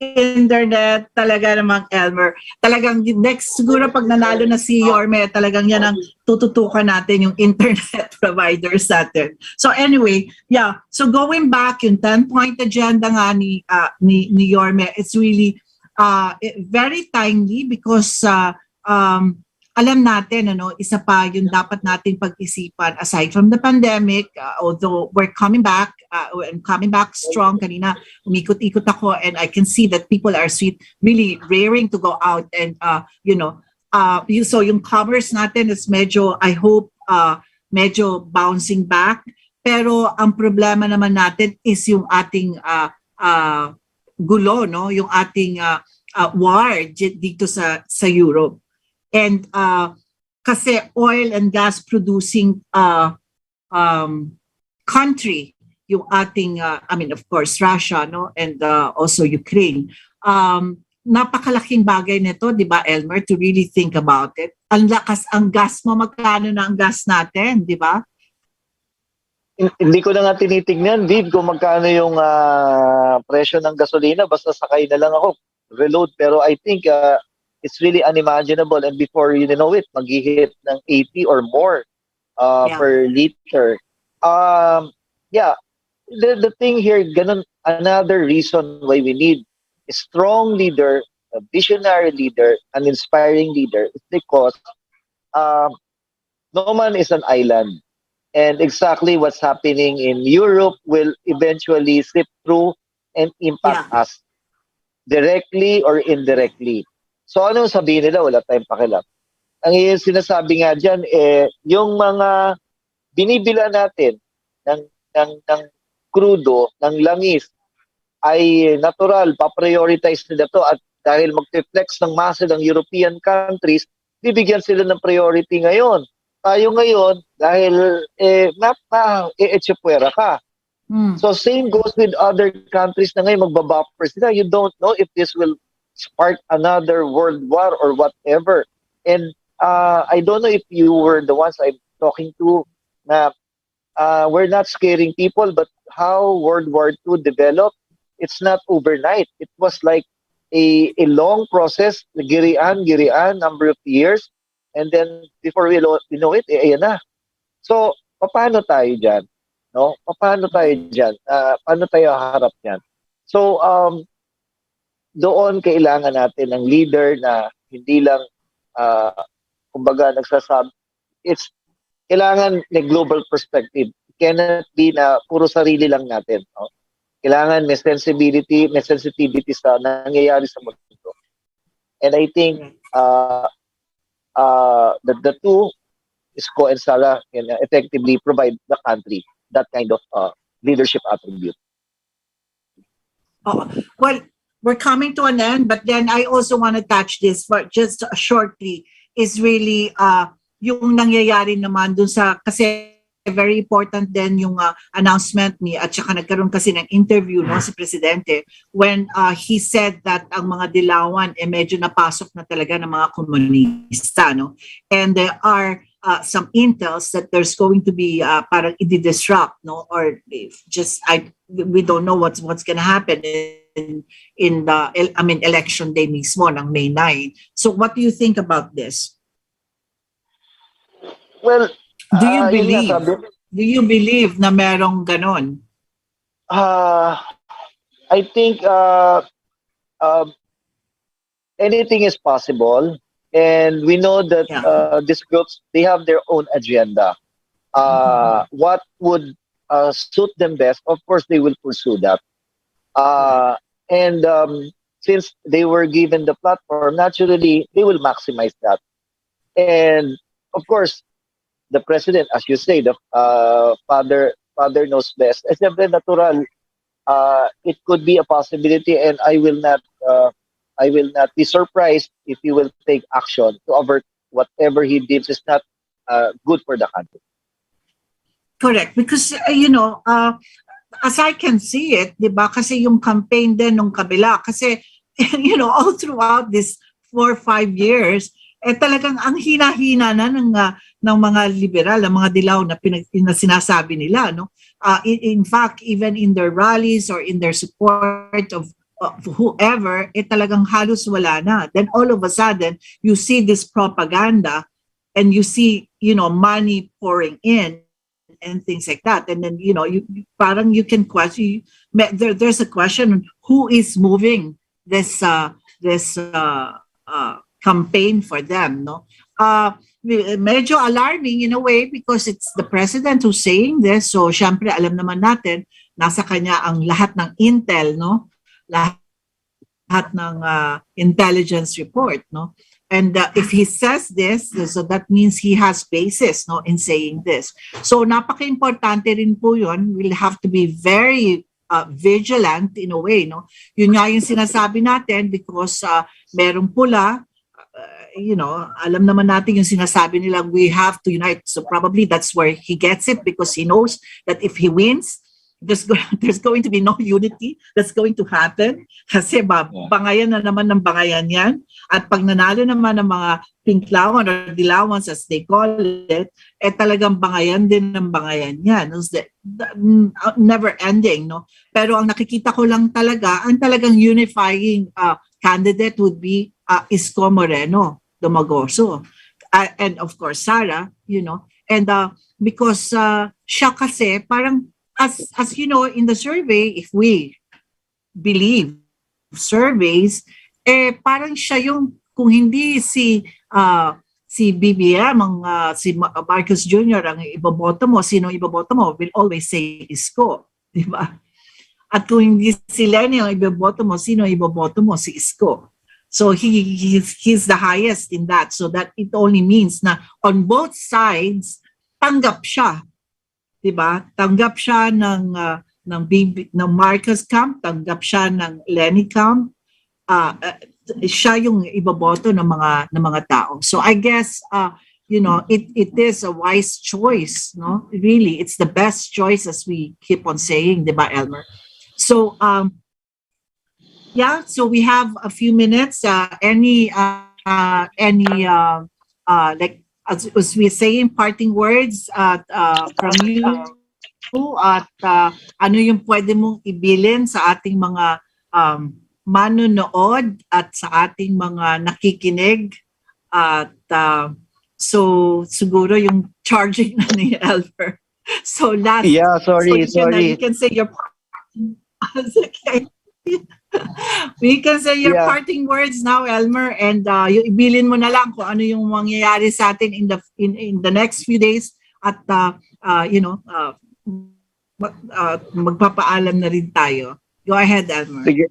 Speaker 4: internet. Talaga namang Elmer. Talagang next siguro pag nanalo na si Yorme, talagang yan ang tututukan natin yung internet providers natin. So anyway, yeah. So going back, yung 10-point agenda nga ni Yorme, it's really very timely because alam natin, isa pa yung dapat natin pag-isipan aside from the pandemic, although we're coming back, and coming back strong. Kanina, umikot-ikot ako and I can see that people are really raring to go out and, so yung commerce natin is medyo, I hope, medyo bouncing back. Pero ang problema naman natin is yung ating gulo, no? Yung ating war dito sa Europe. And kasi oil and gas producing country yung ating of course Russia, no, and also Ukraine. Napakalaking bagay nito, 'di ba, Elmer, to really think about it. Ang lakas ang gas mo, magkano na ang gas natin, 'di ba?
Speaker 8: Hindi ko na nga tinitingnan, Viv, kung magkano yung presyo ng gasolina, basta sakay na lang ako, reload, pero I think it's really unimaginable, and before you know it, mag-hit ng 80 or more per liter. The thing here, another reason why we need a strong leader, a visionary leader, an inspiring leader, is because no man is an island. And exactly what's happening in Europe will eventually slip through and impact us directly or indirectly. So ano sabihin nila? Wala tayong pakialam. Ang sinasabi nga dyan, yung mga binibila natin ng krudo, ng langis, ay natural, pa-prioritize nila to at dahil mag-flex ng masa ng European countries, bibigyan sila ng priority ngayon. Tayo ngayon, dahil etsepwera ka. So same goes with other countries na ngayon magbabuffer sila. You don't know if this will spark another world war or whatever. And I don't know if you were the ones I'm talking to na we're not scaring people, but how World War II developed, it's not overnight. It was like a long process, girian, number of years. And then before we know it, ayan na. So, paano tayo dyan? No? Paano tayo dyan? Paano tayo harap dyan? So, doon kailangan natin ng leader na hindi lang, kumbaga, nagsasabi, kailangan may global perspective. It cannot be na puro sarili lang natin. No? Kailangan may sensitivity sa nangyayari sa mundo. And I think the two, Isko and Sara, can effectively provide the country that kind of leadership attribute.
Speaker 4: Oh, well, we're coming to an end, but then I also want to touch this for just shortly, is really yung nangyayari naman dun sa, kasi very important din yung announcement ni, at saka nagkaroon kasi ng interview no, si Presidente when he said that ang mga dilawan medyo napasok na talaga ng mga komunista. No? And there are some intels that there's going to be parang i-disrupt, no? Or just we don't know what's going to happen in the election day mismo ng May 9. So what do you think about this?
Speaker 8: Well,
Speaker 4: do you believe na merong ganon?
Speaker 8: I think anything is possible. And we know that these groups, they have their own agenda. What would suit them best, of course, they will pursue that. And since they were given the platform, naturally, they will maximize that. And of course, the president, as you say, the father knows best. It's a very natural. It could be a possibility, and I will not be surprised if he will take action to avert whatever he deems is not good for the country.
Speaker 4: Correct, because as I can see it, di ba? Kasi yung campaign din nung kabila, kasi all throughout this 4 or 5 years, talagang ang hina-hina na ng mga liberal, ng mga dilaw na sinasabi nila, no? In fact, even in their rallies or in their support of whoever, talagang halos wala na. Then all of a sudden, you see this propaganda and you see, money pouring in and things like that. And then, you parang you can question, there's a question, who is moving this campaign for them, no? Medyo alarming in a way because it's the president who's saying this. So, syempre, alam naman natin, nasa kanya ang lahat ng intel, no? Lahat ng intelligence report, no? And if he says this, so that means he has basis, no, in saying this. So napaka-importante rin po yun. We'll have to be very vigilant in a way, no? Yun nga yung sinasabi natin because merong pula, alam naman natin yung sinasabi nila, we have to unite. So probably that's where he gets it because he knows that if he wins, there's going to be no unity that's going to happen kasi bangayan na naman ng bangayan yan at pag nanalo naman ng mga pinklawan or dilawans as they call it, talagang bangayan din ng bangayan yan. Never ending, no? Pero ang nakikita ko lang talaga, ang talagang unifying candidate would be Isko Moreno Domagoso. And of course, Sara, and because siya kasi parang as you know, in the survey, if we believe surveys, parang siya yung, kung hindi si Vivian, si Marcos Jr. ang iboboto mo, sino iboboto mo, will always say Isko, di ba? At kung hindi si Lenny ang iboboto mo, sino iboboto mo, si Isko. So he's the highest in that. So that it only means na on both sides, tanggap siya 'Diba? Tanggap siya ng Marcos camp, tanggap siya ng Lenny camp. Siya yung iboboto ng mga tao. So I guess it is a wise choice, no? Really, it's the best choice, as we keep on saying, 'di ba, Elmer? So so we have a few minutes. Any like as we say, parting words from you, at ano yung pwede mong ibilin sa ating mga manonood at sa ating mga nakikinig, at so siguro yung charging na ni Elmer. So last,
Speaker 8: sorry.
Speaker 4: You can say your okay. We can say your parting words now, Elmer, and yung ibilin mo na lang kung ano yung mangyayari sa atin in the next few days, at magpapaalam na rin tayo. Go ahead, Elmer.
Speaker 8: Sige.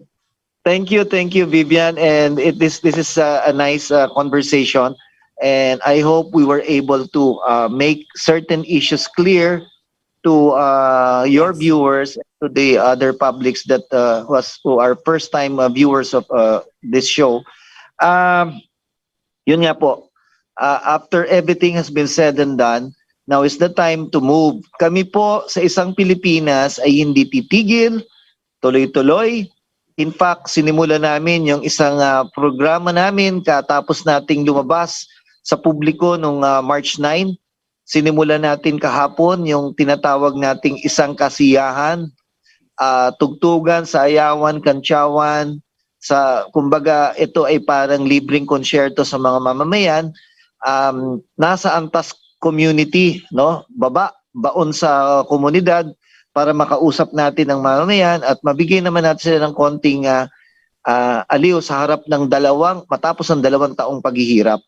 Speaker 8: Thank you, Vivian, and this is a nice conversation, and I hope we were able to make certain issues clear to your viewers, to the other publics that who are first time viewers of this show. Yun nga po, after everything has been said and done, now is the time to move. Kami po sa Isang Pilipinas ay hindi titigil, tuloy-tuloy. In fact, sinimula namin yung isang programa namin katapos nating lumabas sa publiko nung March 9. Sinimula natin kahapon yung tinatawag nating Isang Kasiyahan, tugtugan, sayawan, kantsawan, kumbaga ito ay parang libreng konsyerto sa mga mamamayan, nasa antas community, no? Baon sa komunidad para makausap natin ang mamamayan at mabigay naman natin sila ng konting aliw sa harap ng matapos ang 2 taong paghihirap.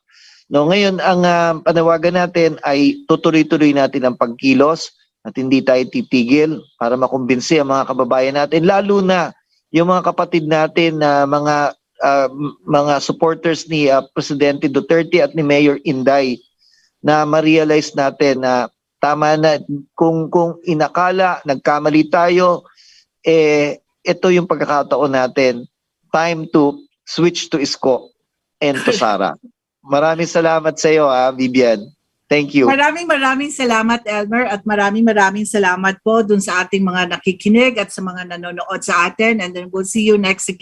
Speaker 8: No, ngayon ang panawagan natin ay tutuloy-tuloy natin ang pagkilos at hindi tayo titigil para makumbinsi ang mga kababayan natin, lalo na yung mga kapatid natin na mga supporters ni Presidente Duterte at ni Mayor Inday, na ma-realize natin na tama na kung inakala nagkamali tayo, ito yung pagkakataon natin, time to switch to Isko and to Sara. Maraming salamat sa iyo, Vivian. Thank you.
Speaker 4: Maraming salamat, Elmer, at maraming salamat po dun sa ating mga nakikinig at sa mga nanonood sa atin. And then we'll see you next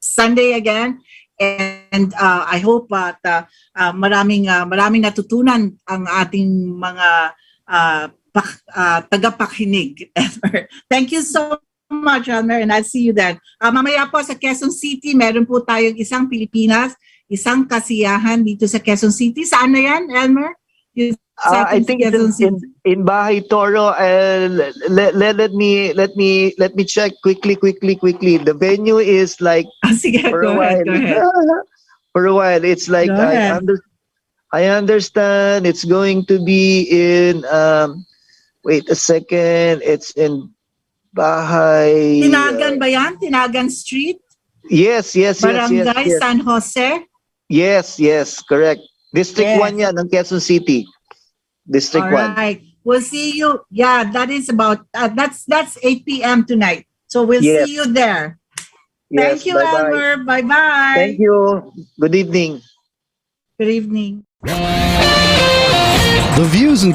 Speaker 4: Sunday again. And I hope maraming natutunan ang ating mga tagapakinig. Thank you so much, Elmer, and I'll see you then. Mamaya po sa Quezon City, meron po tayong Isang Pilipinas, Isang Kasiyahan dito sa Quezon City. Saan na yan, Elmer?
Speaker 8: I think it's in Bahay Toro. Let me check quickly. The venue is like for a while. Go ahead. For a while, it's like I understand it's going to be in. Wait a second. It's in Bahay.
Speaker 4: Tinagan ba yan? Tinagan Street?
Speaker 8: Yes.
Speaker 4: Barangay San Jose?
Speaker 8: Yes, correct. District 1 yan ng Quezon City. District 1.
Speaker 4: All right. We'll see you. Yeah, that is about, that's 8 p.m. tonight. So we'll see you there.
Speaker 8: Yes,
Speaker 4: Thank you, Elmer. Bye-bye.
Speaker 8: Thank you. Good evening.
Speaker 4: Good evening.
Speaker 1: The views and